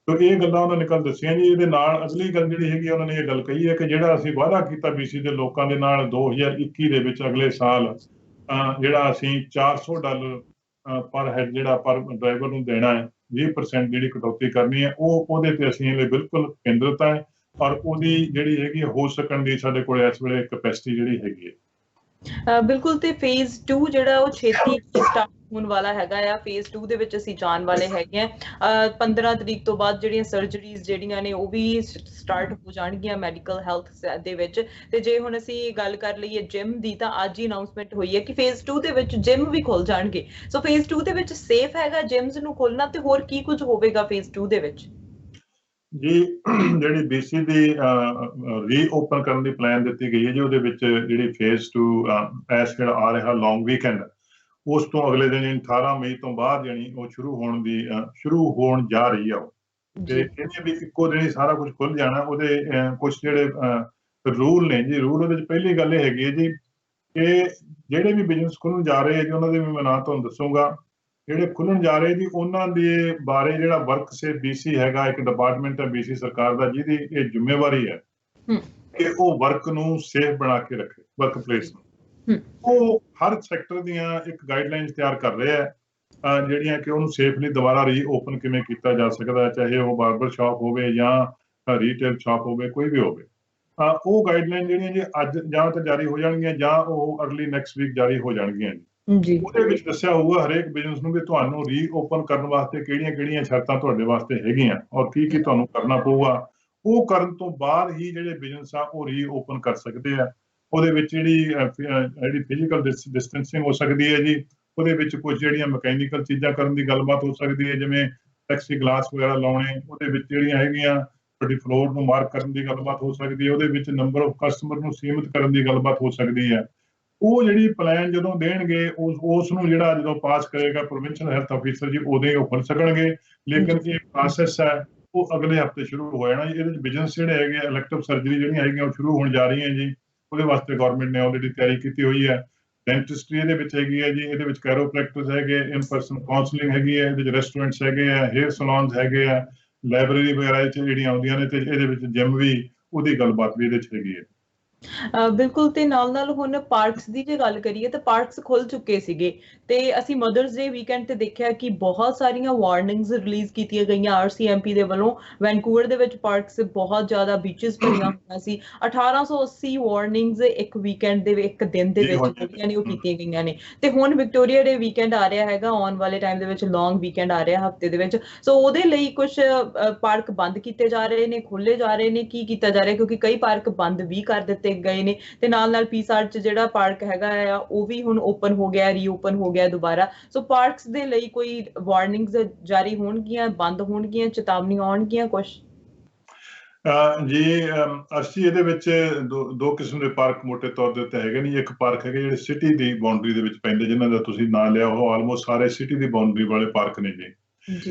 ਤੇ ਇਹ ਗੱਲਾਂ ਉਹਨਾਂ ਨੇ ਕੱਲ ਦੱਸੀਆਂ ਜੀ। ਇਹਦੇ ਨਾਲ ਅਗਲੀ ਗੱਲ ਜਿਹੜੀ ਹੈਗੀ ਉਹਨਾਂ ਨੇ ਇਹ ਗੱਲ ਕਹੀ ਹੈ ਕਿ ਜਿਹੜਾ ਅਸੀਂ ਵਾਅਦਾ ਕੀਤਾ BC ਦੇ ਲੋਕਾਂ ਦੇ ਨਾਲ 2021 ਦੇ ਵਿੱਚ, ਅਗਲੇ ਸਾਲ ਜਿਹੜਾ ਅਸੀਂ $400 ਪਰ ਹੈਡ ਜਿਹੜਾ ਪਰ ਡਰਾਈਵਰ ਨੂੰ ਦੇਣਾ ਹੈ, 20% ਜਿਹੜੀ ਕਟੌਤੀ ਕਰਨੀ ਹੈ, ਉਹਦੇ ਤੇ ਅਸੀਂ ਇਹ ਬਿਲਕੁਲ ਕੇਂਦਰਿਤ ਹੈ, ਔਰ ਉਹਦੀ ਜਿਹੜੀ ਹੈਗੀ ਹੋ ਸਕਣ ਦੀ ਸਾਡੇ ਕੋਲ ਇਸ ਵੇਲੇ ਕੈਪੈਸਿਟੀ ਜਿਹੜੀ ਹੈਗੀ ਹੈ। ਬਿਲਕੁਲ, ਤੇ ਫੇਜ਼ 2 ਜਿਹੜਾ ਉਹ ਛੇਤੀ ਸਟਾਰਟ ਹੋਣ ਵਾਲਾ ਹੈਗਾ ਆ। ਫੇਜ਼ 2 ਦੇ ਵਿੱਚ ਅਸੀਂ ਜਾਣ ਵਾਲੇ ਹੈਗੇ ਆ। 15 ਤਰੀਕ ਤੋਂ ਬਾਅਦ ਜਿਹੜੀਆਂ ਸਰਜਰੀਜ਼ ਜਿਹੜੀਆਂ ਨੇ ਉਹ ਵੀ ਸਟਾਰਟ ਹੋ ਜਾਣਗੀਆਂ ਮੈਡੀਕਲ ਹੈਲਥ ਦੇ ਵਿੱਚ। ਤੇ ਜੇ ਹੁਣ ਅਸੀਂ ਗੱਲ ਕਰ ਲਈਏ ਜਿਮ ਦੀ, ਤਾਂ ਅੱਜ ਹੀ ਅਨਾਉਂਸਮੈਂਟ ਹੋਈ ਹੈ ਕਿ ਫੇਜ਼ 2 ਦੇ ਵਿੱਚ ਜਿਮ ਵੀ ਖੁੱਲ ਜਾਣਗੇ। ਸੋ ਫੇਜ਼ 2 ਦੇ ਵਿੱਚ ਸੇਫ ਹੈਗਾ ਜਿਮਸ ਨੂੰ ਖੋਲਣਾ, ਤੇ ਹੋਰ ਕੀ ਕੁਝ ਹੋਵੇਗਾ ਫੇਜ਼ 2 ਦੇ ਵਿੱਚ? ਜੀ ਜਿਹੜੀ BC ਦੀ ਰੀਓਪਨ ਕਰਨ ਦੀ ਪਲਾਨ ਦਿੱਤੀ ਗਈ ਹੈ ਜੀ, ਉਹਦੇ ਵਿੱਚ ਜਿਹੜੀ ਫੇਜ਼ 2 ਜਿਹੜਾ ਆ ਰਿਹਾ ਲੌਂਗ ਵੀਕਐਂਡ, ਉਸ ਤੋਂ ਅਗਲੇ ਦਿਨ 18 ਮਈ ਤੋਂ ਬਾਅਦ ਜਾਨੀ ਉਹ ਸ਼ੁਰੂ ਹੋਣ ਜਾ ਰਹੀ ਆ। ਤੇ ਇਹਨੇ ਵੀ ਇੱਕੋ ਦਿਨ ਹੀ ਸਾਰਾ ਕੁਝ ਖੁੱਲ ਜਾਣਾ। ਉਹਦੇ ਕੁਝ ਜਿਹੜੇ ਰੂਲ ਨੇ ਜੀ, ਰੂਲ ਉਹਦੇ 'ਚ ਪਹਿਲੀ ਗੱਲ ਇਹ ਹੈਗੀ ਹੈ ਜੀ ਕਿ ਜਿਹੜੇ ਵੀ ਬਿਜ਼ਨਸ ਖੁੱਲ੍ਹਣ ਜਾ ਰਹੇ ਜੀ ਉਹਨਾਂ ਦੇ ਵੀ ਮੈਂ ਨਾਂ ਤੁਹਾਨੂੰ ਦੱਸੂਗਾ। ਜਿਹੜੇ ਖੁੱਲ੍ਹਣ ਜਾ ਰਹੇ ਜੀ ਉਹਨਾਂ ਦੇ ਬਾਰੇ ਜਿਹੜਾ ਵਰਕ ਸੇਫ BC ਹੈਗਾ, ਇੱਕ ਡਿਪਾਰਟਮੈਂਟ ਹੈ BC ਸਰਕਾਰ ਦਾ, ਜਿਹਦੀ ਇਹ ਜ਼ਿੰਮੇਵਾਰੀ ਹੈ ਕਿ ਉਹ ਵਰਕ ਨੂੰ ਸੇਫ ਬਣਾ ਕੇ ਰੱਖੇ, ਵਰਕ ਪਲੇਸ ਨੂੰ। ਉਹ ਹਰ ਸੈਕਟਰ ਦੀਆਂ ਇੱਕ ਗਾਈਡਲਾਈਨਸ ਤਿਆਰ ਕਰ ਰਹੇ ਆ ਜਿਹੜੀਆਂ ਕਿ ਉਹਨੂੰ ਸੇਫਲੀ ਦੁਬਾਰਾ ਰੀਓਪਨ ਕਿਵੇਂ ਕੀਤਾ ਜਾ ਸਕਦਾ, ਚਾਹੇ ਉਹ ਬਾਰਬਰ ਸ਼ਾਪ ਹੋਵੇ ਜਾਂ ਰੀਟੇਲ ਸ਼ਾਪ ਹੋਵੇ, ਕੋਈ ਵੀ ਹੋਵੇ। ਉਹ ਗਾਈਡਲਾਈਨ ਜਿਹੜੀਆਂ ਜੀ ਅੱਜ ਜਾਂ ਤਾਂ ਜਾਰੀ ਹੋ ਜਾਣਗੀਆਂ ਜਾਂ ਉਹ ਅਰਲੀ ਨੈਕਸਟ ਵੀਕ ਜਾਰੀ ਹੋ ਜਾਣਗੀਆਂ ਜੀ। ਉਹਦੇ ਵਿੱਚ ਦੱਸਿਆ ਹੋਊਗਾ ਹਰੇਕ ਬਿਜ਼ਨਸ ਨੂੰ ਵੀ ਤੁਹਾਨੂੰ ਰੀਓਪਨ ਕਰਨ ਵਾਸਤੇ ਕਿਹੜੀਆਂ ਸ਼ਰਤਾਂ ਤੁਹਾਡੇ ਵਾਸਤੇ ਹੈਗੀਆਂ ਔਰ ਕੀ ਤੁਹਾਨੂੰ ਕਰਨਾ ਪਊਗਾ। ਉਹ ਕਰਨ ਤੋਂ ਬਾਅਦ ਹੀ ਜਿਹੜੇ ਬਿਜ਼ਨਸ ਆ ਉਹ ਰੀਓਪਨ ਕਰ ਸਕਦੇ ਆ। ਉਹਦੇ ਵਿੱਚ ਜਿਹੜੀ ਫਿਜ਼ੀਕਲ ਡਿਸਟੈਂਸਿੰਗ ਹੋ ਸਕਦੀ ਹੈ ਜੀ, ਉਹਦੇ ਵਿੱਚ ਕੁਝ ਜਿਹੜੀਆਂ ਮਕੈਨੀਕਲ ਚੀਜ਼ਾਂ ਕਰਨ ਦੀ ਗੱਲਬਾਤ ਹੋ ਸਕਦੀ ਹੈ, ਜਿਵੇਂ ਟੈਕਸੀ ਗਲਾਸ ਵਗੈਰਾ ਲਾਉਣੇ, ਉਹਦੇ ਵਿੱਚ ਜਿਹੜੀਆਂ ਹੈਗੀਆਂ ਤੁਹਾਡੀ ਫਲੋਰ ਨੂੰ ਮਾਰਕ ਕਰਨ ਦੀ ਗੱਲਬਾਤ ਹੋ ਸਕਦੀ ਹੈ, ਉਹਦੇ ਵਿੱਚ ਨੰਬਰ ਆਫ ਕਸਟਮਰ ਨੂੰ ਸੀਮਿਤ ਕਰਨ ਦੀ ਗੱਲਬਾਤ ਹੋ ਸਕਦੀ ਹੈ। ਉਹ ਜਿਹੜੀ ਪਲਾਨ ਜਦੋਂ ਦੇਣਗੇ ਉਸ ਨੂੰ ਜਿਹੜਾ ਜਦੋਂ ਪਾਸ ਕਰੇਗਾ ਪ੍ਰੋਵਿੰਸ਼ੀਅਲ ਹੈਲਥ ਅਫੀਸਰ ਜੀ, ਉਦੋਂ ਹੀ ਉਹ ਖੁੱਲ ਸਕਣਗੇ। ਲੇਕਿਨ ਇਹ ਪ੍ਰੋਸੈਸ ਹੈ ਉਹ ਅਗਲੇ ਹਫ਼ਤੇ ਸ਼ੁਰੂ ਹੋ ਜਾਣਾ ਜੀ। ਇਹਦੇ ਵਿੱਚ ਬਿਜ਼ਨਸ ਜਿਹੜੇ ਹੈਗੇ ਇਲੈਕਟਿਵ ਸਰਜਰੀ ਜਿਹੜੀਆਂ ਹੈਗੀਆਂ ਉਹ ਸ਼ੁਰੂ ਹੋਣ ਜਾ ਰਹੀਆਂ ਜੀ। ਉਹਦੇ ਵਾਸਤੇ ਗਵਰਨਮੈਂਟ ਨੇ ਆਲਰੇਡੀ ਤਿਆਰੀ ਕੀਤੀ ਹੋਈ ਹੈ। ਡੈਂਟਿਸਟਰੀ ਇਹਦੇ ਵਿੱਚ ਹੈਗੀ ਹੈ ਜੀ, ਇਹਦੇ ਵਿੱਚ ਕੈਰੋਪ੍ਰੈਕਟਿਸ ਹੈਗੇ, ਇਨ ਪਰਸਨ ਕਾਉਂਸਲਿੰਗ ਹੈਗੀ ਹੈ, ਇਹਦੇ ਵਿੱਚ ਰੈਸਟੋਰੈਂਟਸ ਹੈਗੇ ਆ, ਹੇਅਰ ਸਲੂਨਸ ਹੈਗੇ ਆ, ਲਾਇਬ੍ਰੇਰੀ ਵਗੈਰਾ ਜਿਹੜੀਆਂ ਆਉਂਦੀਆਂ ਨੇ, ਤੇ ਇਹਦੇ ਵਿੱਚ ਜਿਮ ਵੀ, ਉਹਦੀ ਗੱਲਬਾਤ ਵੀ ਇਹਦੇ 'ਚ ਹੈਗੀ ਹੈ। ਬਿਲਕੁਲ। ਤੇ ਨਾਲ ਹੁਣ ਪਾਰਕਸ ਦੀ ਜੇ ਗੱਲ ਕਰੀਏ ਤਾਂ ਪਾਰਕਸ ਖੁੱਲ ਚੁੱਕੇ ਸੀਗੇ ਤੇ ਅਸੀਂ ਮਦਰਸ ਡੇ ਵੀਕਐਂਡ ਤੇ ਦੇਖਿਆ ਕਿ ਬਹੁਤ ਸਾਰੀਆਂ ਵਾਰਨਿੰਗਸ ਰਿਲੀਜ਼ ਕੀਤੀਆਂ ਗਈਆਂ RCMP ਦੇ ਵੱਲੋਂ। ਵੈਨਕੂਵਰ ਦੇ ਵਿੱਚ ਪਾਰਕਸ ਬਹੁਤ ਜ਼ਿਆਦਾ ਬੀਚਸ ਭਰੀਆਂ ਹੋਈਆਂ ਸੀ। 1880 ਵਾਰਨਿੰਗਸ ਇੱਕ ਵੀਕਐਂਡ ਦੇ ਇੱਕ ਦਿਨ ਦੇ ਵਿੱਚ ਜਿਹੜੀਆਂ ਨੇ ਉਹ ਕੀਤੀਆਂ ਗਈਆਂ ਨੇ। ਤੇ ਹੁਣ ਵਿਕਟੋਰੀਆ ਡੇ ਵੀਕਐਂਡ ਆ ਰਿਹਾ ਹੈਗਾ, ਆਉਣ ਵਾਲੇ ਟਾਈਮ ਦੇ ਵਿੱਚ ਲੌਂਗ ਵੀਕਐਂਡ ਆ ਰਿਹਾ ਹਫ਼ਤੇ ਦੇ ਵਿੱਚ। ਸੋ ਉਹਦੇ ਲਈ ਕੁਝ ਪਾਰਕ ਬੰਦ ਕੀਤੇ ਜਾ ਰਹੇ ਨੇ, ਖੋਲੇ ਜਾ ਰਹੇ ਨੇ, ਕੀ ਕੀਤਾ ਜਾ ਰਿਹਾ? ਕਿਉਂਕਿ ਕਈ ਪਾਰਕ ਬੰਦ ਵੀ ਕਰ ਦਿੱਤੇ ਗਏ ਨੇ ਤੇ ਨਾਲ ਪੀਸਾਰਟ 'ਚ ਜਿਹੜਾ ਪਾਰਕ ਹੈਗਾ ਆ ਉਹ ਵੀ ਹੁਣ ਓਪਨ ਹੋ ਗਿਆ, ਰੀਓਪਨ ਹੋ ਗਿਆ ਦੁਬਾਰਾ। ਸੋ ਪਾਰਕਸ ਦੇ ਲਈ ਕੋਈ ਵਾਰਨਿੰਗਸ ਜਾਰੀ ਹੋਣਗੀਆਂ, ਬੰਦ ਹੋਣਗੀਆਂ, ਚੇਤਾਵਨੀਆਂ ਆਉਣਗੀਆਂ ਕੁਝ? ਜੀ ਅਰਸ਼ੀ, ਇਹਦੇ ਵਿੱਚ ਦੋ ਕਿਸਮ ਦੇ ਪਾਰਕ ਮੋਟੇ ਤੌਰ ਦੇ ਉੱਤੇ ਹੈਗੇ ਨੇ। ਇੱਕ ਪਾਰਕ ਹੈਗੇ ਜਿਹੜੇ ਸਿਟੀ ਦੀ ਬਾਉਂਡਰੀ ਦੇ ਵਿੱਚ ਪੈਂਦੇ, ਜਿਨ੍ਹਾਂ ਦਾ ਤੁਸੀਂ ਨਾਂ ਲਿਆ, ਉਹ ਆਲਮੋਸਟ ਸਾਰੇ ਸਿਟੀ ਦੀ ਬਾਉਂਡਰੀ ਵਾਲੇ ਪਾਰਕ ਨੇ ਜੀ।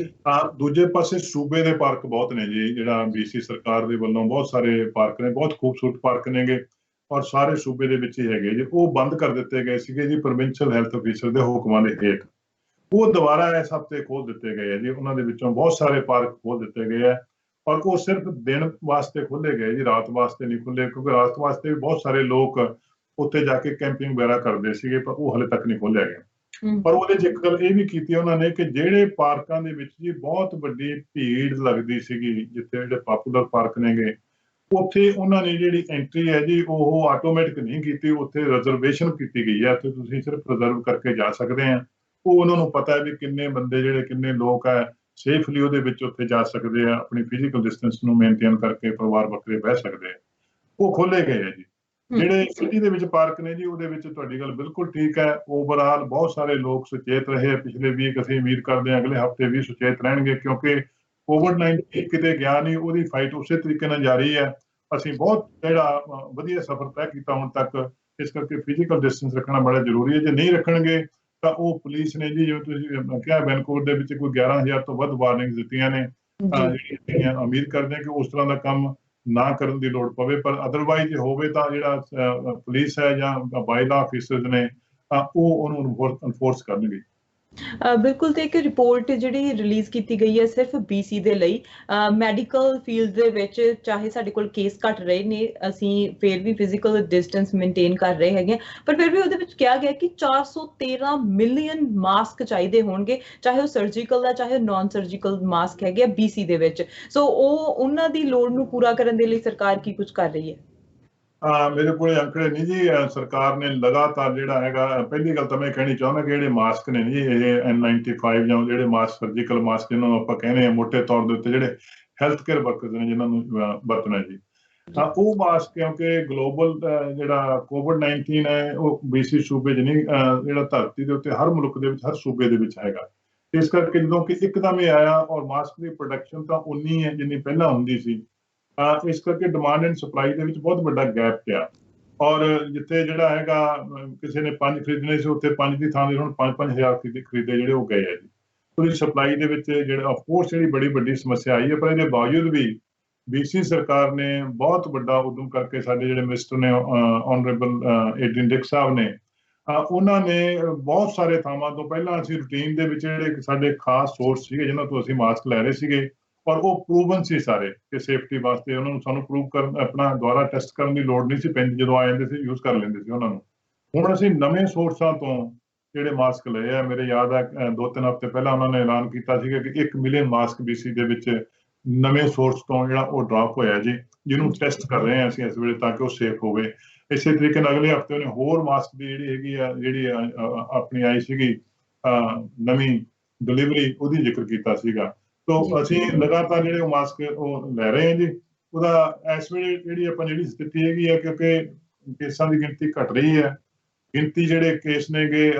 ਦੂਜੇ ਪਾਸੇ ਸੂਬੇ ਦੇ ਪਾਰਕ ਬਹੁਤ ਨੇ ਜੀ, ਜਿਹੜਾ BC ਸਰਕਾਰ ਦੇ ਵੱਲੋਂ ਬਹੁਤ ਸਾਰੇ ਪਾਰਕ ਨੇ, ਬਹੁਤ ਖੂਬਸੂਰਤ ਪਾਰਕ ਨੇਗੇ ਔਰ ਸਾਰੇ ਸੂਬੇ ਦੇ ਵਿੱਚ ਹੀ ਹੈਗੇ ਜੀ। ਉਹ ਬੰਦ ਕਰ ਦਿੱਤੇ ਗਏ ਸੀਗੇ ਜੀ ਪ੍ਰੋਵਿੰਸ਼ੀਅਲ ਹੈਲਥ ਅਫੀਸਰ ਦੇ ਹੁਕਮਾਂ ਦੇ ਹੇਠ। ਉਹ ਦੁਬਾਰਾ ਇਸ ਹਫ਼ਤੇ ਖੋਲ ਦਿੱਤੇ ਗਏ ਆ ਜੀ। ਉਹਨਾਂ ਦੇ ਵਿੱਚੋਂ ਬਹੁਤ ਸਾਰੇ ਪਾਰਕ ਖੋਲ ਦਿੱਤੇ ਗਏ ਆ ਔਰ ਉਹ ਸਿਰਫ ਦਿਨ ਵਾਸਤੇ ਖੋਲੇ ਗਏ ਜੀ, ਰਾਤ ਵਾਸਤੇ ਨਹੀਂ ਖੁੱਲੇ, ਕਿਉਂਕਿ ਰਾਤ ਵਾਸਤੇ ਵੀ ਬਹੁਤ ਸਾਰੇ ਲੋਕ ਉੱਥੇ ਜਾ ਕੇ ਕੈਂਪਿੰਗ ਵਗੈਰਾ ਕਰਦੇ ਸੀਗੇ, ਪਰ ਉਹ ਹਲੇ ਤੱਕ ਨਹੀਂ ਖੋਲਿਆ ਗਿਆ। ਪਰ ਉਹਦੇ 'ਚ ਇੱਕ ਗੱਲ ਇਹ ਵੀ ਕੀਤੀ ਉਹਨਾਂ ਨੇ ਕਿ ਜਿਹੜੇ ਪਾਰਕਾਂ ਦੇ ਵਿੱਚ ਜੀ ਬਹੁਤ ਵੱਡੀ ਭੀੜ ਲੱਗਦੀ ਸੀਗੀ, ਜਿੱਥੇ ਜਿਹੜੇ ਪਾਪੂਲਰ ਪਾਰਕ ਨੇਗੇ, ਉੱਥੇ ਉਹਨਾਂ ਨੇ ਜਿਹੜੀ ਐਂਟਰੀ ਹੈ ਜੀ ਉਹ ਆਟੋਮੈਟਿਕ ਨਹੀਂ ਕੀਤੀ, ਉੱਥੇ ਰਿਜ਼ਰਵੇਸ਼ਨ ਕੀਤੀ ਗਈ ਹੈ। ਉੱਥੇ ਤੁਸੀਂ ਸਿਰਫ ਰਿਜ਼ਰਵ ਕਰਕੇ ਜਾ ਸਕਦੇ ਆ। ਉਹ ਉਹਨਾਂ ਨੂੰ ਪਤਾ ਹੈ ਵੀ ਕਿੰਨੇ ਬੰਦੇ ਜਿਹੜੇ ਕਿੰਨੇ ਲੋਕ ਹੈ ਸੇਫਲੀ ਉਹਦੇ ਵਿੱਚ ਉੱਥੇ ਜਾ ਸਕਦੇ ਆ, ਆਪਣੀ ਫਿਜ਼ੀਕਲ ਡਿਸਟੈਂਸ ਨੂੰ ਮੇਨਟੇਨ ਕਰਕੇ ਪਰਿਵਾਰ ਵੱਖਰੇ ਬਹਿ ਸਕਦੇ ਆ। ਉਹ ਖੋਲੇ ਗਏ ਆ ਜੀ। ਜਿਹੜੇ ਸਿਟੀ ਦੇ ਵਿੱਚ ਪਾਰਕ ਨੇ ਜੀ, ਉਹਦੇ ਵਿੱਚ ਤੁਹਾਡੀ ਗੱਲ ਬਿਲਕੁਲ ਠੀਕ ਹੈ। ਓਵਰਆਲ ਬਹੁਤ ਸਾਰੇ ਲੋਕ ਸੁਚੇਤ ਰਹੇ ਆ ਪਿਛਲੇ ਵੀਕ। ਅਸੀਂ ਉਮੀਦ ਕਰਦੇ ਹਾਂ ਅਗਲੇ ਹਫ਼ਤੇ ਵੀ ਸੁਚੇਤ ਰਹਿਣਗੇ, ਕਿਉਂਕਿ COVID-19 ਕਿਤੇ ਗਿਆ ਨਹੀਂ, ਉਹਦੀ ਫਾਈਟ ਉਸੇ ਤਰੀਕੇ ਨਾਲ ਜਾਰੀ ਹੈ। ਅਸੀਂ ਬਹੁਤ ਜਿਹੜਾ ਵਧੀਆ ਸਫ਼ਰ ਤੈਅ ਕੀਤਾ ਹੁਣ ਤੱਕ, ਇਸ ਕਰਕੇ ਫਿਜ਼ੀਕਲ ਡਿਸਟੈਂਸ ਰੱਖਣਾ ਬੜਾ ਜ਼ਰੂਰੀ ਹੈ। ਜੇ ਨਹੀਂ ਰੱਖਣਗੇ ਤਾਂ ਉਹ ਪੁਲਿਸ ਨੇ ਜੀ, ਜਿਵੇਂ ਤੁਸੀਂ ਕਿਹਾ, ਵੈਨਕੂਵਰ ਦੇ ਵਿੱਚ ਕੋਈ 11,000 ਤੋਂ ਵੱਧ ਵਾਰਨਿੰਗਸ ਦਿੱਤੀਆਂ ਨੇ। ਜਿਹੜੀਆਂ ਉਮੀਦ ਕਰਦੇ ਹਾਂ ਕਿ ਉਸ ਤਰ੍ਹਾਂ ਦਾ ਕੰਮ ਨਾ ਕਰਨ ਦੀ ਲੋੜ ਪਵੇ, ਪਰ ਅਦਰਵਾਈਜ਼ ਜੇ ਹੋਵੇ ਤਾਂ ਜਿਹੜਾ ਪੁਲਿਸ ਹੈ ਜਾਂ ਬਾਈ ਲਾਅ ਆਫੀਸਰਸ ਨੇ ਉਹ ਉਹਨੂੰ ਅਨਫੋਰਸ ਕਰਨਗੇ। ਬਿਲਕੁਲ। ਤੇ ਇੱਕ ਰਿਪੋਰਟ ਜਿਹੜੀ ਰਿਲੀਜ਼ ਕੀਤੀ ਗਈ ਹੈ ਸਿਰਫ BC ਦੇ ਲਈ, ਮੈਡੀਕਲ ਫੀਲਡ ਦੇ ਵਿੱਚ ਚਾਹੇ ਸਾਡੇ ਕੋਲ ਕੇਸ ਘੱਟ ਰਹੇ ਨੇ, ਅਸੀਂ ਫਿਰ ਵੀ ਫਿਜ਼ੀਕਲ ਡਿਸਟੈਂਸ ਮੇਨਟੇਨ ਕਰ ਰਹੇ ਹੈਗੇ, ਪਰ ਫਿਰ ਵੀ ਉਹਦੇ ਵਿੱਚ ਕਿਹਾ ਗਿਆ ਕਿ 413 ਮਿਲੀਅਨ ਮਾਸਕ ਚਾਹੀਦੇ ਹੋਣਗੇ, ਚਾਹੇ ਉਹ ਸਰਜੀਕਲ ਦਾ ਚਾਹੇ ਨਾਨ ਸਰਜੀਕਲ ਮਾਸਕ ਹੈਗੇ ਆ BC ਦੇ ਵਿੱਚ। ਸੋ ਉਹਨਾਂ ਦੀ ਲੋੜ ਨੂੰ ਪੂਰਾ ਕਰਨ ਦੇ ਲਈ ਸਰਕਾਰ ਕੀ ਕੁਝ ਕਰ ਰਹੀ ਹੈ? ਮੇਰੇ ਕੋਲ ਅੰਕੜੇ ਨਹੀਂ ਜੀ। ਸਰਕਾਰ ਨੇ ਲਗਾਤਾਰ ਜਿਹੜਾ ਹੈਗਾ, ਪਹਿਲੀ ਗੱਲ ਤਾਂ ਮੈਂ ਕਹਿਣੀ ਚਾਹੁੰਦਾ ਕਿ ਜਿਹੜੇ ਮਾਸਕ ਨੇ ਜੀ, ਇਹ N95 ਜਾਂ ਜਿਹੜੇ ਮਾਸਕ ਸਰਜੀਕਲ ਮਾਸਕ ਜਿਹਨਾਂ ਨੂੰ ਆਪਾਂ ਕਹਿੰਦੇ ਆ ਮੋਟੇ ਤੌਰ ਦੇ ਉੱਤੇ, ਜਿਹੜੇ ਹੈਲਥ ਕੇਅਰ ਵਰਕਰਸ ਨੇ ਜਿਹਨਾਂ ਨੂੰ ਵਰਤਣਾ ਜੀ, ਤਾਂ ਉਹ ਮਾਸਕ, ਕਿਉਂਕਿ ਗਲੋਬਲ ਜਿਹੜਾ COVID-19 ਹੈ ਉਹ BC ਸੂਬੇ 'ਚ ਨਹੀਂ, ਜਿਹੜਾ ਧਰਤੀ ਦੇ ਉੱਤੇ ਹਰ ਮੁਲਕ ਦੇ ਵਿੱਚ, ਹਰ ਸੂਬੇ ਦੇ ਵਿੱਚ ਹੈਗਾ। ਇਸ ਕਰਕੇ ਜਦੋਂ ਕਿ ਇੱਕਦਮ ਹੀ ਆਇਆ ਔਰ ਮਾਸਕ ਦੀ ਪ੍ਰੋਡਕਸ਼ਨ ਤਾਂ ਉਨੀ ਹੈ ਜਿੰਨੀ ਪਹਿਲਾਂ ਹੁੰਦੀ ਸੀ, ਇਸ ਕਰਕੇ ਡਿਮਾਂਡ ਐਂਡ ਸਪਲਾਈ ਦੇ ਵਿੱਚ ਬਹੁਤ ਵੱਡਾ ਗੈਪ ਪਿਆ। ਔਰ ਜਿੱਥੇ ਜਿਹੜਾ ਹੈਗਾ ਕਿਸੇ ਨੇ 5 ਖਰੀਦਣੇ ਸੀ, ਉੱਥੇ 5 ਦੀ ਥਾਂ ਤੇ ਹੁਣ 5-5000 ਖਰੀਦੇ ਜਿਹੜੇ ਉਹ ਗਏ ਆ ਜੀ। ਉਹਦੀ ਸਪਲਾਈ ਦੇ ਵਿੱਚ ਜਿਹੜਾ ਆਫਕੋਰਸ ਜਿਹੜੀ ਬੜੀ ਵੱਡੀ ਸਮੱਸਿਆ ਆਈ ਹੈ, ਪਰ ਇਹਦੇ ਬਾਵਜੂਦ ਵੀ BC ਸਰਕਾਰ ਨੇ ਬਹੁਤ ਵੱਡਾ ਉਦਮ ਕਰਕੇ, ਸਾਡੇ ਜਿਹੜੇ ਮਿਨਿਸਟਰ ਨੇ ਆਨਰੇਬਲ ਏਡਰੀਨ ਡਿਕ ਸਾਹਿਬ ਨੇ, ਉਹਨਾਂ ਨੇ ਬਹੁਤ ਸਾਰੇ ਥਾਵਾਂ ਤੋਂ ਪਹਿਲਾਂ ਅਸੀਂ ਰੂਟੀਨ ਦੇ ਵਿੱਚ ਜਿਹੜੇ ਸਾਡੇ ਖਾਸ ਸੋਰਸ ਸੀਗੇ ਜਿਨ੍ਹਾਂ ਤੋਂ ਅਸੀਂ ਮਾਸਕ ਲੈ ਰਹੇ ਸੀਗੇ, ਔਰ ਉਹ ਪ੍ਰੂਵਨ ਸੀ ਸਾਰੇ ਕਿ ਸੇਫਟੀ ਵਾਸਤੇ ਉਹਨਾਂ ਨੂੰ ਸਾਨੂੰ ਪ੍ਰੂਵ ਕਰਨ, ਆਪਣਾ ਦੁਬਾਰਾ ਟੈਸਟ ਕਰਨ ਦੀ ਲੋੜ ਨਹੀਂ ਸੀ ਪੈਂਦੀ, ਜਦੋਂ ਆ ਜਾਂਦੇ ਸੀ ਯੂਜ਼ ਕਰ ਲੈਂਦੇ ਸੀ ਉਹਨਾਂ ਨੂੰ। ਹੁਣ ਅਸੀਂ ਨਵੇਂ ਸੋਰਸਾਂ ਤੋਂ ਜਿਹੜੇ ਮਾਸਕ ਲਏ ਆ, ਮੇਰੇ ਯਾਦ ਹੈ 2-3 ਹਫ਼ਤੇ ਪਹਿਲਾਂ ਉਹਨਾਂ ਨੇ ਐਲਾਨ ਕੀਤਾ ਸੀਗਾ ਕਿ 1 ਮਿਲੀਅਨ ਮਾਸਕ BC ਦੇ ਵਿੱਚ ਨਵੇਂ ਸੋਰਸ ਤੋਂ ਜਿਹੜਾ ਉਹ ਡ੍ਰੌਪ ਹੋਇਆ ਜੀ, ਜਿਹਨੂੰ ਟੈਸਟ ਕਰ ਰਹੇ ਹਾਂ ਅਸੀਂ ਇਸ ਵੇਲੇ ਤਾਂ ਕਿ ਉਹ ਸੇਫ ਹੋਵੇ। ਇਸੇ ਤਰੀਕੇ ਨਾਲ ਅਗਲੇ ਹਫ਼ਤੇ ਉਹਨੇ ਹੋਰ ਮਾਸਕ ਦੀ ਜਿਹੜੀ ਆਪਣੀ ਆਈ ਸੀਗੀ ਨਵੀਂ ਡਿਲੀਵਰੀ, ਉਹਦੀ ਜ਼ਿਕਰ ਕੀਤਾ ਸੀਗਾ। ਤੋ ਅਸੀਂ ਲਗਾਤਾਰ ਜਿਹੜੇ ਉਹ ਮਾਸਕ ਉਹ ਲੈ ਰਹੇ ਹਾਂ ਜੀ। ਉਹਦਾ ਇਸ ਵੇਲੇ ਜਿਹੜੀ ਸਥਿਤੀ ਹੈਗੀ ਹੈ, ਕਿਉਂਕਿ ਕੇਸਾਂ ਦੀ ਗਿਣਤੀ ਘਟ ਰਹੀ ਹੈ, ਗਿਣਤੀ ਜਿਹੜੇ ਕੇਸ ਨੇਗੇ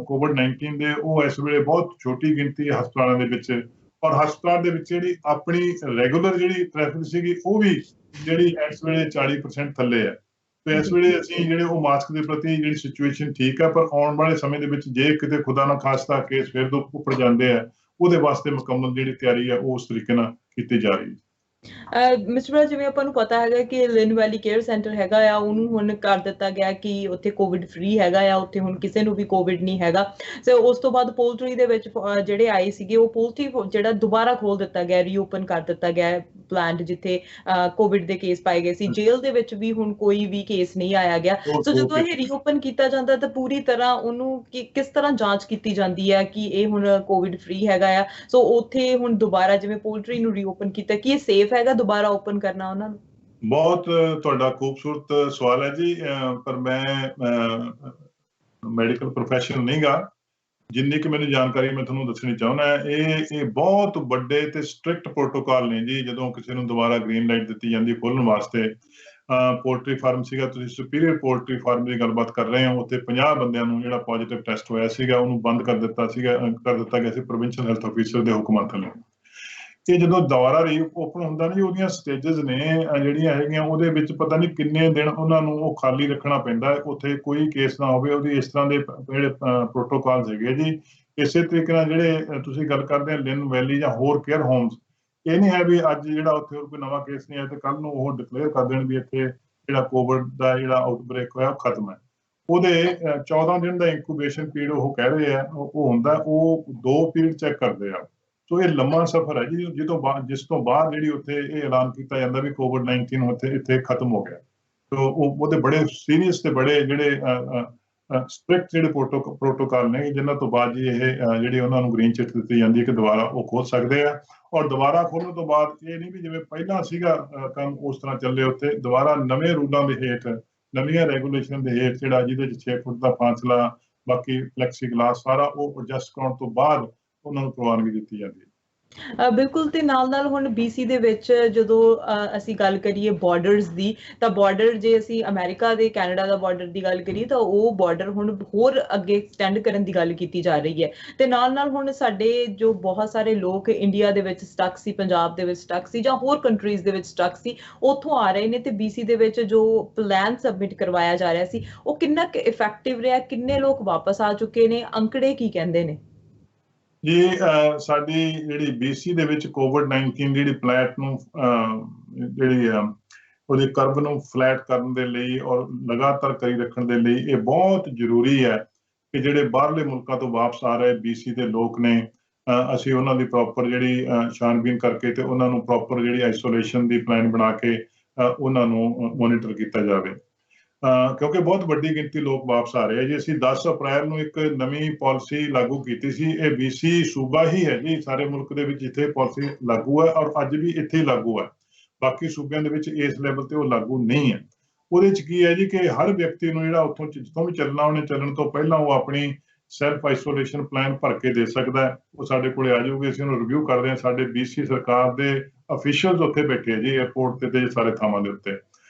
COVID-19 ਦੇ ਉਹ ਇਸ ਵੇਲੇ ਬਹੁਤ ਛੋਟੀ ਗਿਣਤੀ ਹੈ ਹਸਪਤਾਲਾਂ ਦੇ ਵਿੱਚ, ਔਰ ਹਸਪਤਾਲ ਦੇ ਵਿੱਚ ਜਿਹੜੀ ਆਪਣੀ ਰੈਗੂਲਰ ਜਿਹੜੀ ਟ੍ਰੈਫਿਕ ਸੀਗੀ ਉਹ ਵੀ ਜਿਹੜੀ ਇਸ ਵੇਲੇ 40% ਥੱਲੇ ਹੈ। ਤੇ ਇਸ ਵੇਲੇ ਅਸੀਂ ਜਿਹੜੇ ਉਹ ਮਾਸਕ ਦੇ ਪ੍ਰਤੀ ਜਿਹੜੀ ਸਿਚੁਏਸ਼ਨ ਠੀਕ ਹੈ, ਪਰ ਆਉਣ ਵਾਲੇ ਸਮੇਂ ਦੇ ਵਿੱਚ ਜੇ ਕਿਤੇ ਖੁਦਾ ਨਾ ਖਾਸਤਾ ਕੇਸ ਫਿਰ ਤੋਂ ਉੱਪਰ ਜਾਂਦੇ ਆ, ਉਹਦੇ ਵਾਸਤੇ ਮੁਕੰਮਲ ਜਿਹੜੀ ਤਿਆਰੀ ਹੈ ਉਹ ਉਸ ਤਰੀਕੇ ਨਾਲ ਕੀਤੀ ਜਾ ਰਹੀ ਹੈ। ਮਿਸਟਰ ਬਰਾੜ, ਜਿਵੇਂ ਆਪਾਂ ਨੂੰ ਪਤਾ ਹੈਗਾ ਕਿ ਲਿਨ ਵੈਲੀ ਕੇਅਰ ਸੈਂਟਰ ਹੈਗਾ ਆ, ਉਹਨੂੰ ਹੁਣ ਕਰ ਦਿੱਤਾ ਗਿਆ ਕਿ ਉੱਥੇ ਕੋਵਿਡ ਫ੍ਰੀ ਹੈਗਾ ਆ, ਉੱਥੇ ਹੁਣ ਕਿਸੇ ਨੂੰ ਵੀ ਕੋਵਿਡ ਨਹੀਂ ਹੈਗਾ। ਤੇ ਉਸ ਤੋਂ ਬਾਅਦ ਪੋਲਟਰੀ ਦੇ ਵਿੱਚ ਜਿਹੜੇ ਆਏ ਸੀਗੇ ਉਹ ਪੋਲਟਰੀ ਜਿਹੜਾ ਦੁਬਾਰਾ ਖੋਲ ਦਿੱਤਾ ਗਿਆ, ਰੀਓਪਨ ਕਰ ਦਿੱਤਾ ਗਿਆ ਪਲਾਂਟ ਜਿੱਥੇ ਕੋਵਿਡ ਦੇ ਕੇਸ ਪਾਏ ਗਏ ਸੀ। ਜੇਲ੍ਹ ਦੇ ਵਿੱਚ ਵੀ ਹੁਣ ਕੋਈ ਵੀ ਕੇਸ ਨਹੀਂ ਆਇਆ ਗਿਆ। ਸੋ ਜਦੋਂ ਇਹ ਰੀਓਪਨ ਕੀਤਾ ਜਾਂਦਾ ਤਾਂ ਪੂਰੀ ਤਰ੍ਹਾਂ ਉਹਨੂੰ ਕਿਸ ਤਰ੍ਹਾਂ ਜਾਂਚ ਕੀਤੀ ਜਾਂਦੀ ਹੈ ਕਿ ਇਹ ਹੁਣ ਕੋਵਿਡ ਫ੍ਰੀ ਹੈਗਾ ਆ। ਸੋ ਉੱਥੇ ਹੁਣ ਦੁਬਾਰਾ ਜਿਵੇਂ ਪੋਲਟਰੀ ਨੂੰ ਰੀਓਪਨ ਕੀਤਾ, ਕੀ ਇਹ ਸੇਫ ਹੈਗਾ ਦੁਬਾਰਾ ਓਪਨ ਕਰਨਾ ਉਹਨਾਂ ਨੂੰ? ਬਹੁਤ ਤੁਹਾਡਾ ਖੂਬਸੂਰਤ ਸਵਾਲ ਹੈ ਜੀ, ਪਰ ਮੈਂ ਮੈਡੀਕਲ ਪ੍ਰੋਫੈਸ਼ਨਲ ਨਹੀਂ ਗਾ, ਜਿੰਨੀ ਕਿ ਮੈਨੂੰ ਜਾਣਕਾਰੀ ਮੈਂ ਤੁਹਾਨੂੰ ਦੱਸਣੀ ਚਾਹੁੰਦਾ। ਇਹ ਬਹੁਤ ਵੱਡੇ ਤੇ ਸਟ੍ਰਿਕਟ ਪ੍ਰੋਟੋਕਾਲ ਨੇ ਜੀ ਜਦੋਂ ਕਿਸੇ ਨੂੰ ਦੁਬਾਰਾ ਗ੍ਰੀਨ ਲਾਈਟ ਦਿੱਤੀ ਜਾਂਦੀ ਖੋਲ੍ਹਣ ਵਾਸਤੇ। ਪੋਲਟਰੀ ਫਾਰਮ ਸੀਗਾ, ਤੁਸੀਂ ਸੁਪੀਰੀਅਰ ਪੋਲਟਰੀ ਫਾਰਮ ਦੀ ਗੱਲਬਾਤ ਕਰ ਰਹੇ ਹੋ, ਉੱਥੇ 50 ਬੰਦਿਆਂ ਨੂੰ ਜਿਹੜਾ ਪੋਜ਼ਿਟਿਵ ਟੈਸਟ ਹੋਇਆ ਸੀਗਾ ਉਹਨੂੰ ਬੰਦ ਕਰ ਦਿੱਤਾ ਗਿਆ ਸੀ ਪ੍ਰੋਵਿੰਸ਼ੀਅਲ ਹੈਲਥ ਆਫੀਸਰ ਦੇ ਹੁਕਮਾਂ ਥੱਲੇ। ਇਹ ਜਦੋਂ ਦੁਬਾਰਾ ਰੀਓਪਨ ਹੁੰਦਾ ਨਾ ਜੀ, ਉਹਦੀਆਂ ਸਟੇਜਸ ਨੇ ਜਿਹੜੀਆਂ ਹੈਗੀਆਂ, ਉਹਦੇ ਵਿੱਚ ਪਤਾ ਨਹੀਂ ਕਿੰਨੇ ਦਿਨ ਉਹਨਾਂ ਨੂੰ ਉਹ ਖਾਲੀ ਰੱਖਣਾ ਪੈਂਦਾ, ਉੱਥੇ ਕੋਈ ਕੇਸ ਨਾ ਹੋਵੇ। ਉਹਦੀ ਇਸ ਤਰ੍ਹਾਂ ਦੇ ਜਿਹੜੇ ਪ੍ਰੋਟੋਕਾਲ ਹੈਗੇ ਜੀ। ਇਸੇ ਤਰੀਕੇ ਨਾਲ ਜਿਹੜੇ ਤੁਸੀਂ ਗੱਲ ਕਰਦੇ ਆ ਲਿਨ ਵੈਲੀ ਜਾਂ ਹੋਰ ਕੇਅਰ ਹੋਮਸ, ਇਹ ਨਹੀਂ ਹੈ ਵੀ ਅੱਜ ਜਿਹੜਾ ਉੱਥੇ ਕੋਈ ਨਵਾਂ ਕੇਸ ਨਹੀਂ ਆਇਆ ਤੇ ਕੱਲ ਨੂੰ ਉਹ ਡਿਕਲੇਅਰ ਕਰ ਦੇਣ ਵੀ ਇੱਥੇ ਜਿਹੜਾ ਕੋਵਿਡ ਦਾ ਜਿਹੜਾ ਆਊਟਬ੍ਰੇਕ ਹੋਇਆ ਉਹ ਖਤਮ ਹੈ। ਉਹਦੇ 14 ਦਿਨ ਦਾ ਇਨਕੂਬੇਸ਼ਨ ਪੀਰੀਅਡ ਉਹ ਕਹਿ ਰਹੇ ਆ ਉਹ ਹੁੰਦਾ, ਉਹ 2 ਪੀਰੀਅਡ ਚੈੱਕ ਕਰਦੇ ਆ। ਸੋ ਇਹ ਲੰਮਾ ਸਫ਼ਰ ਹੈ ਜੀ, ਜਿਸ ਤੋਂ ਬਾਅਦ ਜਿਹੜੀ ਉੱਥੇ ਇਹ ਐਲਾਨ ਕੀਤਾ ਜਾਂਦਾ ਵੀ COVID-19 ਇੱਥੇ ਖਤਮ ਹੋ ਗਿਆ। ਸੋ ਉਹਦੇ ਬੜੇ ਸੀਰੀਅਸ ਤੇ ਬੜੇ ਜਿਹੜੇ ਸਟ੍ਰਿਕਟ ਜਿਹੜੇ ਪ੍ਰੋਟੋਕਾਲ ਨੇ, ਜਿਨ੍ਹਾਂ ਤੋਂ ਬਾਅਦ ਜੀ ਇਹ ਜਿਹੜੀ ਉਹਨਾਂ ਨੂੰ ਗ੍ਰੀਨ ਚਿੱਟ ਦਿੱਤੀ ਜਾਂਦੀ ਹੈ ਕਿ ਦੁਬਾਰਾ ਉਹ ਖੋਲ ਸਕਦੇ ਆ। ਔਰ ਦੁਬਾਰਾ ਖੋਲਣ ਤੋਂ ਬਾਅਦ ਇਹ ਨਹੀਂ ਵੀ ਜਿਵੇਂ ਪਹਿਲਾਂ ਸੀਗਾ ਕੰਮ ਉਸ ਤਰ੍ਹਾਂ ਚੱਲੇ, ਉੱਥੇ ਦੁਬਾਰਾ ਨਵੇਂ ਰੂਲਾਂ ਦੇ ਹੇਠ, ਨਵੀਆਂ ਰੈਗੂਲੇਸ਼ਨ ਦੇ ਹੇਠ ਜਿਹੜਾ ਜਿਹਦੇ 'ਚ 6 ਫੁੱਟ ਦਾ ਫਾਸਲਾ, ਬਾਕੀ ਫਲੈਕਸੀ ਗਲਾਸ, ਸਾਰਾ ਉਹ ਐਡਜਸਟ ਕਰਾਉਣ ਤੋਂ ਬਾਅਦ ਉਹਨਾਂ ਨੂੰ ਪ੍ਰਵਾਨਗੀ ਦਿੱਤੀ ਜਾਂਦੀ ਹੈ। ਬਿਲਕੁਲ। ਤੇ ਨਾਲ ਹੁਣ BC ਦੇ ਵਿੱਚ ਜਦੋਂ ਅਸੀਂ ਗੱਲ ਕਰੀਏ ਬਾਰਡਰਸ ਦੀ, ਤਾਂ ਬਾਰਡਰ ਜੇ ਅਸੀਂ ਅਮਰੀਕਾ ਦੇ ਕੈਨੇਡਾ ਦਾ ਬਾਰਡਰ ਦੀ ਗੱਲ ਕਰੀਏ ਤਾਂ ਉਹ ਬਾਰਡਰ ਹੁਣ ਹੋਰ ਅੱਗੇ ਐਕਸਟੈਂਡ ਕਰਨ ਦੀ ਗੱਲ ਕੀਤੀ ਜਾ ਰਹੀ ਹੈ। ਤੇ ਨਾਲ ਹੁਣ ਸਾਡੇ ਜੋ ਬਹੁਤ ਸਾਰੇ ਲੋਕ ਇੰਡੀਆ ਦੇ ਵਿੱਚ ਸਟਕ ਸੀ, ਪੰਜਾਬ ਦੇ ਵਿੱਚ ਸਟਕ ਸੀ ਜਾਂ ਹੋਰ ਕੰਟਰੀਜ਼ ਦੇ ਵਿੱਚ ਸਟਕ ਸੀ, ਉੱਥੋਂ ਆ ਰਹੇ ਨੇ। ਤੇ BC ਦੇ ਵਿੱਚ ਜੋ ਪਲਾਨ ਸਬਮਿਟ ਕਰਵਾਇਆ ਜਾ ਰਿਹਾ ਸੀ ਉਹ ਕਿੰਨਾ ਕੁ ਇਫੈਕਟਿਵ ਰਿਹਾ, ਕਿੰਨੇ ਲੋਕ ਵਾਪਸ ਆ ਚੁੱਕੇ ਨੇ, ਅੰਕੜੇ ਕੀ ਕਹਿੰਦੇ ਨੇ? ਜੀ ਸਾਡੀ ਜਿਹੜੀ BC ਦੇ ਵਿੱਚ COVID-19 ਜਿਹੜੀ ਪਲੈਟ ਨੂੰ ਜਿਹੜੀ ਉਹਦੀ ਕਰਵ ਨੂੰ ਫਲੈਟ ਕਰਨ ਦੇ ਲਈ ਔਰ ਲਗਾਤਾਰ ਕਰੀ ਰੱਖਣ ਦੇ ਲਈ ਇਹ ਬਹੁਤ ਜ਼ਰੂਰੀ ਹੈ ਕਿ ਜਿਹੜੇ ਬਾਹਰਲੇ ਮੁਲਕਾਂ ਤੋਂ ਵਾਪਸ ਆ ਰਹੇ BC ਦੇ ਲੋਕ ਨੇ, ਅਸੀਂ ਉਹਨਾਂ ਦੀ ਪ੍ਰੋਪਰ ਜਿਹੜੀ ਛਾਣਬੀਨ ਕਰਕੇ ਤੇ ਉਹਨਾਂ ਨੂੰ ਪ੍ਰੋਪਰ ਜਿਹੜੀ ਆਈਸੋਲੇਸ਼ਨ ਦੀ ਪਲਾਨ ਬਣਾ ਕੇ ਉਹਨਾਂ ਨੂੰ ਮੋਨੀਟਰ ਕੀਤਾ ਜਾਵੇ, ਕਿਉਂਕਿ ਬਹੁਤ ਵੱਡੀ ਗਿਣਤੀ ਲੋਕ ਵਾਪਸ ਆ ਰਹੇ ਆ ਜੀ। ਅਸੀਂ 10 ਅਪ੍ਰੈਲ ਨੂੰ ਇੱਕ ਨਵੀਂ ਪਾਲਿਸੀ ਲਾਗੂ ਕੀਤੀ ਸੀ। ਇਹ BC ਸੂਬਾ ਹੀ ਹੈ ਜੀ ਸਾਰੇ ਮੁਲਕ ਦੇ ਵਿੱਚ ਜਿੱਥੇ ਪਾਲਿਸੀ ਲਾਗੂ ਹੈ, ਔਰ ਅੱਜ ਵੀ ਇੱਥੇ ਹੀ ਲਾਗੂ ਹੈ। ਬਾਕੀ ਸੂਬਿਆਂ ਦੇ ਵਿੱਚ ਇਸ ਲੈਵਲ ਤੇ ਉਹ ਲਾਗੂ ਨਹੀਂ ਹੈ। ਉਹਦੇ 'ਚ ਕੀ ਹੈ ਜੀ ਕਿ ਹਰ ਵਿਅਕਤੀ ਨੂੰ ਜਿਹੜਾ ਉੱਥੋਂ ਜਿੱਥੋਂ ਵੀ ਚੱਲਣਾ, ਉਹਨੇ ਚੱਲਣ ਤੋਂ ਪਹਿਲਾਂ ਉਹ ਆਪਣੀ ਸੈਲਫ ਆਈਸੋਲੇਸ਼ਨ ਪਲਾਨ ਭਰ ਕੇ ਦੇ ਸਕਦਾ ਹੈ। ਉਹ ਸਾਡੇ ਕੋਲੇ ਆ ਜਾਊਗੇ, ਅਸੀਂ ਉਹਨੂੰ ਰਿਵਿਊ ਕਰਦੇ ਹਾਂ। ਸਾਡੇ BC ਸਰਕਾਰ ਦੇ ਅਫੀਸ਼ੀਅਲਸ ਉੱਥੇ ਬੈਠੇ ਆ ਜੀ ਏਅਰਪੋਰਟ ਤੇ ਸਾਰੇ ਥਾਵਾਂ ਦੇ ਉੱਤੇ,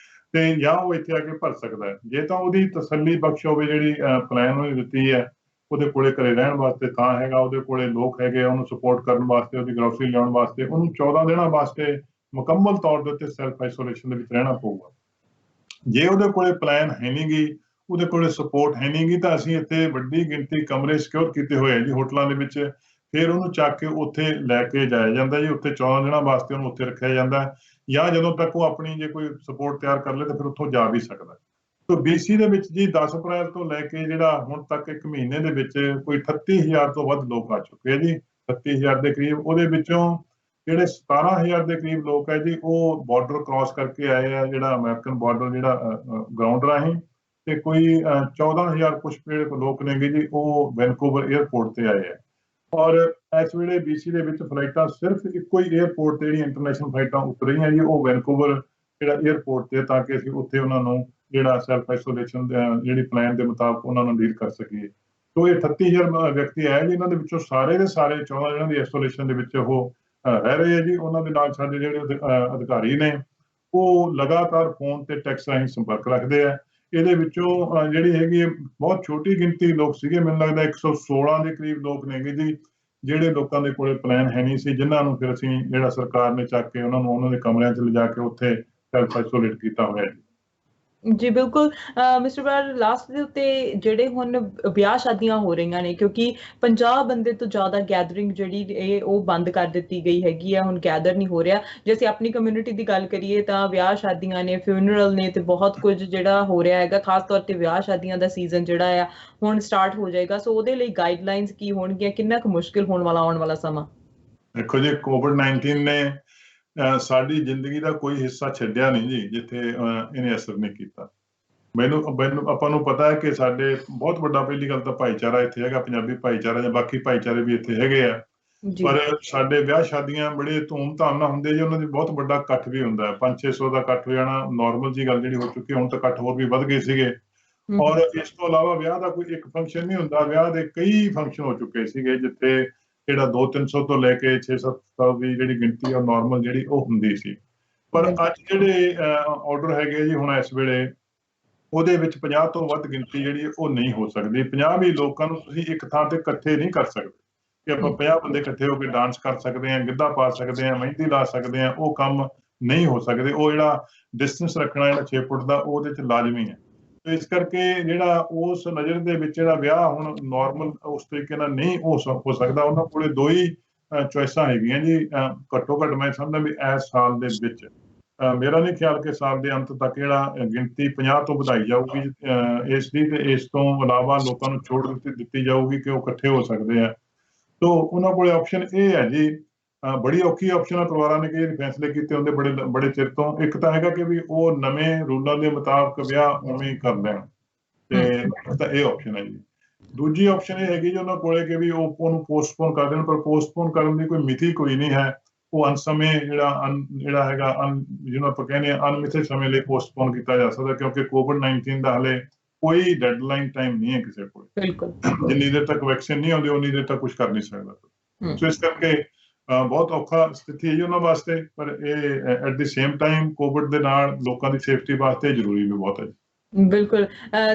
ਤੇ ਜਾਂ ਉਹ ਇੱਥੇ ਆ ਕੇ ਭਰ ਸਕਦਾ ਹੈ। ਜੇ ਤਾਂ ਉਹਦੀ ਤਸੱਲੀ ਬਖਸ਼ ਹੋਵੇ ਜਿਹੜੀ ਪਲਾਨ ਉਹਨੇ ਦਿੱਤੀ ਹੈ, ਉਹਦੇ ਕੋਲੇ ਘਰੇ ਰਹਿਣ ਵਾਸਤੇ ਥਾਂ ਹੈਗਾ, ਉਹਦੇ ਕੋਲੇ ਲੋਕ ਹੈਗੇ ਉਹਨੂੰ ਸਪੋਰਟ ਕਰਨ ਵਾਸਤੇ, ਉਹਦੀ ਗਰੋਸਰੀ ਲਿਆਉਣ ਵਾਸਤੇ, ਉਹਨੂੰ 14 ਦਿਨਾਂ ਵਾਸਤੇ ਮੁਕੰਮਲ ਤੌਰ ਦੇ ਉੱਤੇ ਸੈਲਫ ਆਈਸੋਲੇਸ਼ਨ ਦੇ ਵਿੱਚ ਰਹਿਣਾ ਪਊਗਾ। ਜੇ ਉਹਦੇ ਕੋਲੇ ਪਲਾਨ ਹੈ ਨਹੀਂ ਗੀ, ਉਹਦੇ ਕੋਲੇ ਸਪੋਰਟ ਹੈ ਨਹੀਂ ਗੀ, ਤਾਂ ਅਸੀਂ ਇੱਥੇ ਵੱਡੀ ਗਿਣਤੀ ਕਮਰੇ ਸਿਕਿਉਰ ਕੀਤੇ ਹੋਏ ਆ ਜੀ ਹੋਟਲਾਂ ਦੇ ਵਿੱਚ। ਫਿਰ ਉਹਨੂੰ ਚੱਕ ਕੇ ਉੱਥੇ ਲੈ ਕੇ ਜਾਇਆ ਜਾਂਦਾ ਜੀ, ਉੱਥੇ 14 ਦਿਨਾਂ ਵਾਸਤੇ ਉਹਨੂੰ ਉੱਥੇ ਰੱਖਿਆ ਜਾਂਦਾ, ਜਾਂ ਜਦੋਂ ਤੱਕ ਉਹ ਆਪਣੀ ਜੇ ਕੋਈ ਸਪੋਰਟ ਤਿਆਰ ਕਰ ਲੇ ਤਾਂ ਫਿਰ ਉੱਥੋਂ ਜਾ ਵੀ ਸਕਦਾ। ਤੋ BC ਦੇ ਵਿੱਚ ਜੀ 10 ਅਪ੍ਰੈਲ ਤੋਂ ਲੈ ਕੇ ਜਿਹੜਾ ਹੁਣ ਤੱਕ ਇੱਕ ਮਹੀਨੇ ਦੇ ਵਿੱਚ ਕੋਈ 38,000 ਤੋਂ ਵੱਧ ਲੋਕ ਆ ਚੁੱਕੇ ਆ ਜੀ, 38,000 ਦੇ ਕਰੀਬ। ਉਹਦੇ ਵਿੱਚੋਂ ਜਿਹੜੇ 17,000 ਦੇ ਕਰੀਬ ਲੋਕ ਹੈ ਜੀ ਉਹ ਬਾਰਡਰ ਕ੍ਰਾਸ ਕਰਕੇ ਆਏ ਆ, ਜਿਹੜਾ ਅਮਰੀਕਨ ਬਾਰਡਰ ਜਿਹੜਾ ਗਰਾਊਂਡ ਰਾਹੀਂ, ਤੇ ਕੋਈ 14,000 ਕੁਛ ਜਿਹੜੇ ਲੋਕ ਨੇਗੇ ਜੀ ਉਹ ਵੈਨਕੂਵਰ 에ਅਰਪੋਰਟ ਤੇ ਆਏ ਆ। ਔਰ ਇਸ ਵੇਲੇ BC ਦੇ ਵਿੱਚ ਫਲਾਈਟਾਂ ਸਿਰਫ ਇੱਕੋ ਹੀ 에ਅਰਪੋਰਟ ਤੇ ਜਿਹੜੀ ਇੰਟਰਨੈਸ਼ਨਲ ਫਲਾਈਟਾਂ ਉਤਰ ਰਹੀਆਂ ਜੀ, ਉਹ ਵੈਨਕੂਵਰ ਜਿਹੜਾ 에ਅਰਪੋਰਟ ਤੇ, ਤਾਂ ਕਿ ਅਸੀਂ ਉੱਥੇ ਉਹਨਾਂ ਨੂੰ ਜਿਹੜਾ ਸੈਲਫ ਆਈਸੋਲੇਸ਼ਨ ਜਿਹੜੀ ਪਲਾਨ ਦੇ ਮੁਤਾਬਕ ਉਹਨਾਂ ਨੂੰ ਡੀਲ ਕਰ ਸਕੀਏ। ਤੋ ਇਹ 38,000 ਵਿਅਕਤੀ ਆਏ ਜੀ, ਇਹਨਾਂ ਦੇ ਵਿੱਚੋਂ ਸਾਰੇ ਦੇ ਸਾਰੇ 14 ਦਿਨਾਂ ਦੀ ਆਈਸੋਲੇਸ਼ਨ ਦੇ ਵਿੱਚ ਉਹ ਰਹਿ ਰਹੇ ਆ ਜੀ। ਉਹਨਾਂ ਦੇ ਨਾਲ ਸਾਡੇ ਜਿਹੜੇ ਅਧਿਕਾਰੀ ਨੇ ਉਹ ਲਗਾਤਾਰ ਫੋਨ ਤੇ ਟੈਕਸਟ ਰਾਹੀਂ ਸੰਪਰਕ ਰੱਖਦੇ ਆ। ਇਹਦੇ ਵਿੱਚੋਂ ਜਿਹੜੀ ਹੈਗੀ ਬਹੁਤ ਛੋਟੀ ਗਿਣਤੀ ਲੋਕ ਸੀਗੇ, ਮੈਨੂੰ ਲੱਗਦਾ 116 ਦੇ ਕਰੀਬ ਲੋਕ ਨੇਗੇ ਜੀ, ਜਿਹੜੇ ਲੋਕਾਂ ਦੇ ਕੋਲੇ ਪਲਾਨ ਹੈ ਨਹੀਂ ਸੀ, ਜਿਨ੍ਹਾਂ ਨੂੰ ਫਿਰ ਅਸੀਂ ਜਿਹੜਾ ਸਰਕਾਰ ਨੇ ਚੱਕ ਕੇ ਉਹਨਾਂ ਨੂੰ ਉਹਨਾਂ ਦੇ ਕਮਰਿਆਂ 'ਚ ਲਿਜਾ ਕੇ ਉੱਥੇ ਸੈਲਫ ਆਈਸੋਲੇਟ ਕੀਤਾ ਹੋਇਆ ਜੀ। ਜੀ ਬਿਲਕੁਲ ਮਿਸਟਰ ਬਰਾੜ, ਲਾਸਟ ਦੇ ਉੱਤੇ ਜਿਹੜੇ ਹੁਣ ਵਿਆਹ ਸ਼ਾਦੀਆਂ ਹੋ ਰਹੀਆਂ ਨੇ, ਕਿਉਂਕਿ 50 ਬੰਦੇ ਤੋਂ ਜ਼ਿਆਦਾ ਗੈਦਰਿੰਗ ਜਿਹੜੀ ਇਹ ਉਹ ਬੰਦ ਕਰ ਦਿੱਤੀ ਗਈ ਹੈਗੀ ਆ, ਹੁਣ ਗੈਦਰ ਨਹੀਂ ਹੋ ਰਿਹਾ। ਜੇ ਅਸੀਂ ਆਪਣੀ ਕਮਿਊਨਿਟੀ ਦੀ ਗੱਲ ਕਰੀਏ ਤਾਂ ਵਿਆਹ ਸ਼ਾਦੀਆਂ ਨੇ, ਫਿਊਨਰਲ ਨੇ, ਤੇ ਬਹੁਤ ਕੁਝ ਜਿਹੜਾ ਹੋ ਰਿਹਾ ਹੈਗਾ। ਖਾਸ ਤੌਰ ਤੇ ਵਿਆਹ ਸ਼ਾਦੀਆਂ ਦਾ ਸੀਜ਼ਨ ਜਿਹੜਾ ਆ ਹੁਣ ਸਟਾਰਟ ਹੋ ਜਾਏਗਾ, ਸੋ ਉਹਦੇ ਲਈ ਗਾਈਡਲਾਈਨਸ ਕੀ ਹੋਣਗੀਆਂ, ਕਿੰਨਾ ਕੁ ਮੁਸ਼ਕਿਲ ਹੋਣ ਵਾਲਾ ਆਉਣ ਵਾਲਾ ਸਮਾਂ? ਦੇਖੋ ਜੀ, ਕੋਵਿਡ-19 ਨੇ ਸਾਡੀ ਜ਼ਿੰਦਗੀ ਦਾ ਕੋਈ ਹਿੱਸਾ ਛੱਡਿਆ ਨਹੀਂ ਜੀ ਜਿੱਥੇ ਇਹਨੇ ਅਸਰ ਨਹੀਂ ਕੀਤਾ। ਮੈਨੂੰ ਆਪਾਂ ਨੂੰ ਪਤਾ ਹੈ ਕਿ ਸਾਡੇ ਬਹੁਤ ਵੱਡਾ ਪਹਿਲੀ ਗੱਲ ਤਾਂ ਭਾਈਚਾਰਾ ਇੱਥੇ ਹੈਗਾ, ਪੰਜਾਬੀ ਭਾਈਚਾਰਾ ਜਾਂ ਬਾਕੀ ਭਾਈਚਾਰੇ ਵੀ ਇੱਥੇ ਹੈਗੇ ਆ, ਪਰ ਸਾਡੇ ਵਿਆਹ ਸ਼ਾਦੀਆਂ ਬੜੇ ਧੂਮ-ਧਾਮ ਨਾਲ ਹੁੰਦੇ ਜੀ। ਉਹਨਾਂ ਦੀ ਬਹੁਤ ਵੱਡਾ ਇਕੱਠ ਵੀ ਹੁੰਦਾ ਹੈ, 500-600 ਦਾ ਇਕੱਠ ਹੋ ਜਾਣਾ ਨਾਰਮਲ ਜੀ ਗੱਲ ਜਿਹੜੀ ਹੋ ਚੁੱਕੀ। ਹੁਣ ਤਾਂ ਇਕੱਠ ਹੋਰ ਵੀ ਵੱਧ ਗਏ ਸੀਗੇ। ਔਰ ਇਸ ਤੋਂ ਇਲਾਵਾ ਵਿਆਹ ਦਾ ਕੋਈ ਇੱਕ ਫੰਕਸ਼ਨ ਨਹੀਂ ਹੁੰਦਾ, ਵਿਆਹ ਦੇ ਕਈ ਫੰਕਸ਼ਨ ਹੋ ਚੁੱਕੇ ਸੀਗੇ, ਜਿੱਥੇ ਜਿਹੜਾ 200-300 ਤੋਂ ਲੈ ਕੇ 600 ਦੀ ਜਿਹੜੀ ਗਿਣਤੀ ਆ ਨਾਰਮਲ ਜਿਹੜੀ ਉਹ ਹੁੰਦੀ ਸੀ। ਪਰ ਅੱਜ ਜਿਹੜੇ ਆਰਡਰ ਹੈਗੇ ਜੀ ਹੁਣ ਇਸ ਵੇਲੇ, ਉਹਦੇ ਵਿੱਚ 50 ਤੋਂ ਵੱਧ ਗਿਣਤੀ ਜਿਹੜੀ ਉਹ ਨਹੀਂ ਹੋ ਸਕਦੀ। 50 ਵੀ ਲੋਕਾਂ ਨੂੰ ਤੁਸੀਂ ਇੱਕ ਥਾਂ ਤੇ ਇਕੱਠੇ ਨਹੀਂ ਕਰ ਸਕਦੇ ਕਿ ਆਪਾਂ 50 ਬੰਦੇ ਇਕੱਠੇ ਹੋ ਕੇ ਡਾਂਸ ਕਰ ਸਕਦੇ ਹਾਂ, ਗਿੱਧਾ ਪਾ ਸਕਦੇ ਹਾਂ, ਮਹਿੰਦੀ ਲਾ ਸਕਦੇ ਹਾਂ, ਉਹ ਕੰਮ ਨਹੀਂ ਹੋ ਸਕਦੇ। ਉਹ ਜਿਹੜਾ ਡਿਸਟੈਂਸ ਰੱਖਣਾ ਜਿਹੜਾ 6 ਫੁੱਟ ਦਾ, ਉਹਦੇ 'ਚ ਲਾਜ਼ਮੀ ਹੈ। ਇਸ ਕਰਕੇ ਜਿਹੜਾ ਉਸ ਨਜ਼ਰ ਦੇ ਵਿੱਚ ਜਿਹੜਾ ਵਿਆਹ ਹੁਣ ਨਾਰਮਲ ਉਸ ਤਰੀਕੇ ਨਾਲ ਨਹੀਂ ਹੋ ਸਕਦਾ। ਉਹਨਾਂ ਕੋਲੇ ਦੋ ਹੀ ਚੋਇਸਾਂ ਹੈਗੀਆਂ ਜੀ, ਘੱਟੋ ਘੱਟ ਮੈਂ ਸਮਝਦਾ ਵੀ ਇਸ ਸਾਲ ਦੇ ਵਿੱਚ, ਮੇਰਾ ਨਹੀਂ ਖਿਆਲ ਕਿ ਸਾਲ ਦੇ ਅੰਤ ਤੱਕ ਜਿਹੜਾ ਗਿਣਤੀ 50 ਤੋਂ ਵਧਾਈ ਜਾਊਗੀ ਇਸ ਦੀ, ਤੇ ਇਸ ਤੋਂ ਇਲਾਵਾ ਲੋਕਾਂ ਨੂੰ ਛੋਟ ਦਿੱਤੀ ਜਾਊਗੀ ਕਿ ਉਹ ਇਕੱਠੇ ਹੋ ਸਕਦੇ ਆ। ਤੋ ਉਹਨਾਂ ਕੋਲੇ ਆਪਸ਼ਨ ਇਹ ਹੈ ਜੀ, ਬੜੀ ਔਖੀ ਆਪਸ਼ਨ ਆ ਪਰਿਵਾਰਾਂ ਨੇ ਕਿ ਫੈਸਲੇ ਕੀਤੇ ਹੁੰਦੇ ਬੜੇ ਚਿਰ ਤੋਂ। ਇੱਕ ਤਾਂ ਹੈਗਾ ਕਿ ਵੀ ਉਹ ਨਵੇਂ ਰੂਲਾਂ ਦੇ ਮੁਤਾਬਕ ਵਿਆਹ ਉਵੇਂ ਕਰ ਲੈਣ, ਤੇ ਤਾਂ ਇਹ ਆਪਸ਼ਨ ਹੈ ਜੀ। ਦੂਜੀ ਆਪਸ਼ਨ ਇਹ ਹੈਗੀ ਜੀ ਉਹਨਾਂ ਕੋਲੇ ਕਿ ਵੀ ਉਹ ਉਹਨੂੰ ਪੋਸਟਪੋਨ ਕਰ ਦੇਣ, ਪਰ ਪੋਸਟਪੋਨ ਕਰਨ ਦੀ ਕੋਈ ਮਿਤੀ ਕੋਈ ਨਹੀਂ ਹੈ। ਉਹ ਅਣਸਮੇਂ ਜਿਹੜਾ ਹੈਗਾ ਜਿਹਨੂੰ ਆਪਾਂ ਕਹਿੰਦੇ ਹਾਂ ਅਣਮਿੱਥੇ ਸਮੇਂ ਲਈ ਪੋਸਟਪੋਨ ਕੀਤਾ ਜਾ ਸਕਦਾ, ਕਿਉਂਕਿ ਕੋਵਿਡ-19 ਦਾ ਹਲੇ ਕੋਈ ਡੈਡਲਾਈਨ ਟਾਈਮ ਨਹੀਂ ਹੈ ਕਿਸੇ ਕੋਲ। ਜਿੰਨੀ ਦੇਰ ਤੱਕ ਵੈਕਸੀਨ ਨਹੀਂ ਆਉਂਦੀ ਉਨੀ ਦੇਰ ਤੱਕ ਕੁਝ ਕਰ ਨਹੀਂ ਸਕਦਾ। ਸੋ ਇਸ ਕਰਕੇ ਬਹੁਤ ਔਖਾ ਸਥਿਤੀ ਹੈ ਜੀ ਉਹਨਾਂ ਵਾਸਤੇ, ਪਰ ਇਹ at the same time Covid ਦੇ ਨਾਲ ਲੋਕਾਂ ਦੀ ਸੇਫਟੀ ਵਾਸਤੇ ਜ਼ਰੂਰੀ ਵੀ ਬਹੁਤ ਹੈ। ਬਿਲਕੁਲ,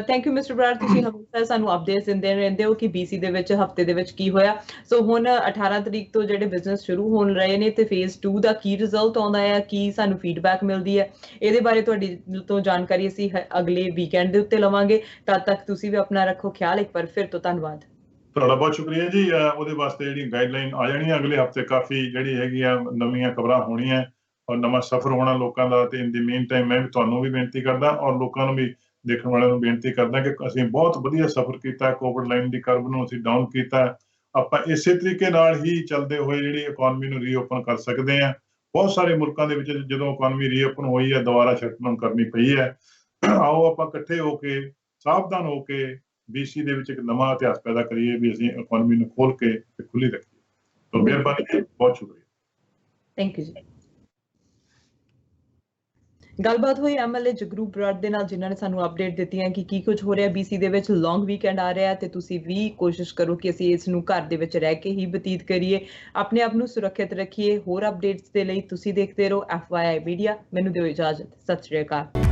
ਥੈਂਕ ਯੂ ਮਿਸਟਰ ਬਰਾੜ, ਤੁਸੀਂ ਹਮੇਸ਼ਾ ਸਾਨੂੰ ਅਪਡੇਟਸ ਦਿੰਦੇ ਰਹਿੰਦੇ ਹੋ ਕਿ BC ਦੇ ਵਿੱਚ ਹਫਤੇ ਦੇ ਵਿੱਚ ਕੀ ਹੋਇਆ। ਸੋ ਹੁਣ 18 ਤਰੀਕ ਤੋਂ ਜਿਹੜੇ ਬਿਜ਼ਨਸ ਸ਼ੁਰੂ ਹੋਣ ਰਹੇ ਨੇ, ਤੇ ਫੇਜ਼ 2 ਦਾ ਕੀ ਰਿਜ਼ਲਟ ਆਉਂਦਾ ਹੈ, ਕੀ ਸਾਨੂੰ ਫੀਡਬੈਕ ਮਿਲਦੀ ਹੈ, ਇਹਦੇ ਬਾਰੇ ਤੁਹਾਡੀ ਤੋਂ ਜਾਣਕਾਰੀ ਅਸੀਂ ਅਗਲੇ ਵੀਕਐਂਡ ਦੇ ਉੱਤੇ ਲਵਾਂਗੇ। ਤਦ ਤੱਕ ਤੁਸੀਂ ਵੀ ਆਪਣਾ ਰੱਖੋ ਖਿਆਲ। ਇੱਕ ਵਾਰ ਫਿਰ ਤੋਂ ਧੰਨਵਾਦ ਤੁਹਾਡਾ, ਬਹੁਤ ਸ਼ੁਕਰੀਆ ਜੀ। ਉਹਦੇ ਵਾਸਤੇ ਜਿਹੜੀ ਗਾਈਡਲਾਈਨ ਆ ਜਾਣੀ ਅਗਲੇ ਹਫਤੇ, ਕਾਫੀ ਜਿਹੜੀ ਹੈਗੀ ਆ ਨਵੀਆਂ ਖਬਰਾਂ ਹੋਣੀਆਂ ਔਰ ਨਵਾਂ ਸਫ਼ਰ ਹੋਣਾ ਲੋਕਾਂ ਦਾ। ਤੇ ਇਨ ਦੀ ਮੇਨ ਟਾਈਮ ਮੈਂ ਵੀ ਤੁਹਾਨੂੰ ਵੀ ਬੇਨਤੀ ਕਰਦਾ ਔਰ ਲੋਕਾਂ ਨੂੰ ਵੀ, ਦੇਖਣ ਵਾਲਿਆਂ ਨੂੰ ਬੇਨਤੀ ਕਰਦਾ ਕਿ ਅਸੀਂ ਬਹੁਤ ਵਧੀਆ ਸਫ਼ਰ ਕੀਤਾ, ਕੋਵਿਡ-19 ਦੀ ਕਰਵ ਨੂੰ ਅਸੀਂ ਡਾਊਨ ਕੀਤਾ। ਆਪਾਂ ਇਸੇ ਤਰੀਕੇ ਨਾਲ ਹੀ ਚੱਲਦੇ ਹੋਏ ਜਿਹੜੀ ਇਕਨੋਮੀ ਨੂੰ ਰੀਓਪਨ ਕਰ ਸਕਦੇ ਹਾਂ। ਬਹੁਤ ਸਾਰੇ ਮੁਲਕਾਂ ਦੇ ਵਿੱਚ ਜਦੋਂ ਇਕਨੋਮੀ ਰੀਓਪਨ ਹੋਈ ਹੈ, ਦੁਬਾਰਾ ਸ਼ਟਡਾਊਨ ਕਰਨੀ ਪਈ ਹੈ। ਆਓ ਆਪਾਂ ਇਕੱਠੇ ਹੋ ਕੇ, ਸਾਵਧਾਨ ਹੋ ਕੇ BC ਦੇ ਵਿੱਚ ਇੱਕ ਨਵਾਂ ਇਤਿਹਾਸ ਪੈਦਾ ਕਰੀਏ ਵੀ ਅਸੀਂ ਇਕਨੋਮੀ ਨੂੰ ਖੋਲ ਕੇ ਤੇ ਖੁੱਲੀ ਰੱਖੀਏ। ਤਾਂ ਮਿਹਰਬਾਨੀ ਜੀ, ਬਹੁਤ ਸ਼ੁਕਰੀਆ। ਥੈਂਕ ਯੂ ਜੀ। ਗੱਲਬਾਤ ਹੋਈ MLA ਜਗਰੂਪ ਬਰਾੜ ਦੇ ਨਾਲ, ਜਿਨ੍ਹਾਂ ਨੇ ਸਾਨੂੰ ਅਪਡੇਟ ਦਿੱਤੀਆਂ ਕਿ ਕੀ ਕੁਝ ਹੋ ਰਿਹਾ BC ਦੇ ਵਿੱਚ। ਲੌਂਗ ਵੀਕਐਂਡ ਆ ਰਿਹਾ ਤੇ ਤੁਸੀਂ ਵੀ ਕੋਸ਼ਿਸ਼ ਕਰੋ ਕਿ ਅਸੀਂ ਇਸ ਨੂੰ ਘਰ ਦੇ ਵਿੱਚ ਰਹਿ ਕੇ ਹੀ ਬਤੀਤ ਕਰੀਏ, ਆਪਣੇ ਆਪ ਨੂੰ ਸੁਰੱਖਿਅਤ ਰੱਖੀਏ। ਹੋਰ ਅਪਡੇਟਸ ਦੇ ਲਈ ਤੁਸੀਂ ਦੇਖਦੇ ਰਹੋ FYI ਮੀਡੀਆ। ਮੈਨੂੰ ਦਿਓ ਇਜਾਜ਼ਤ, ਸਤਿ ਸ਼੍ਰੀ ਅਕਾਲ।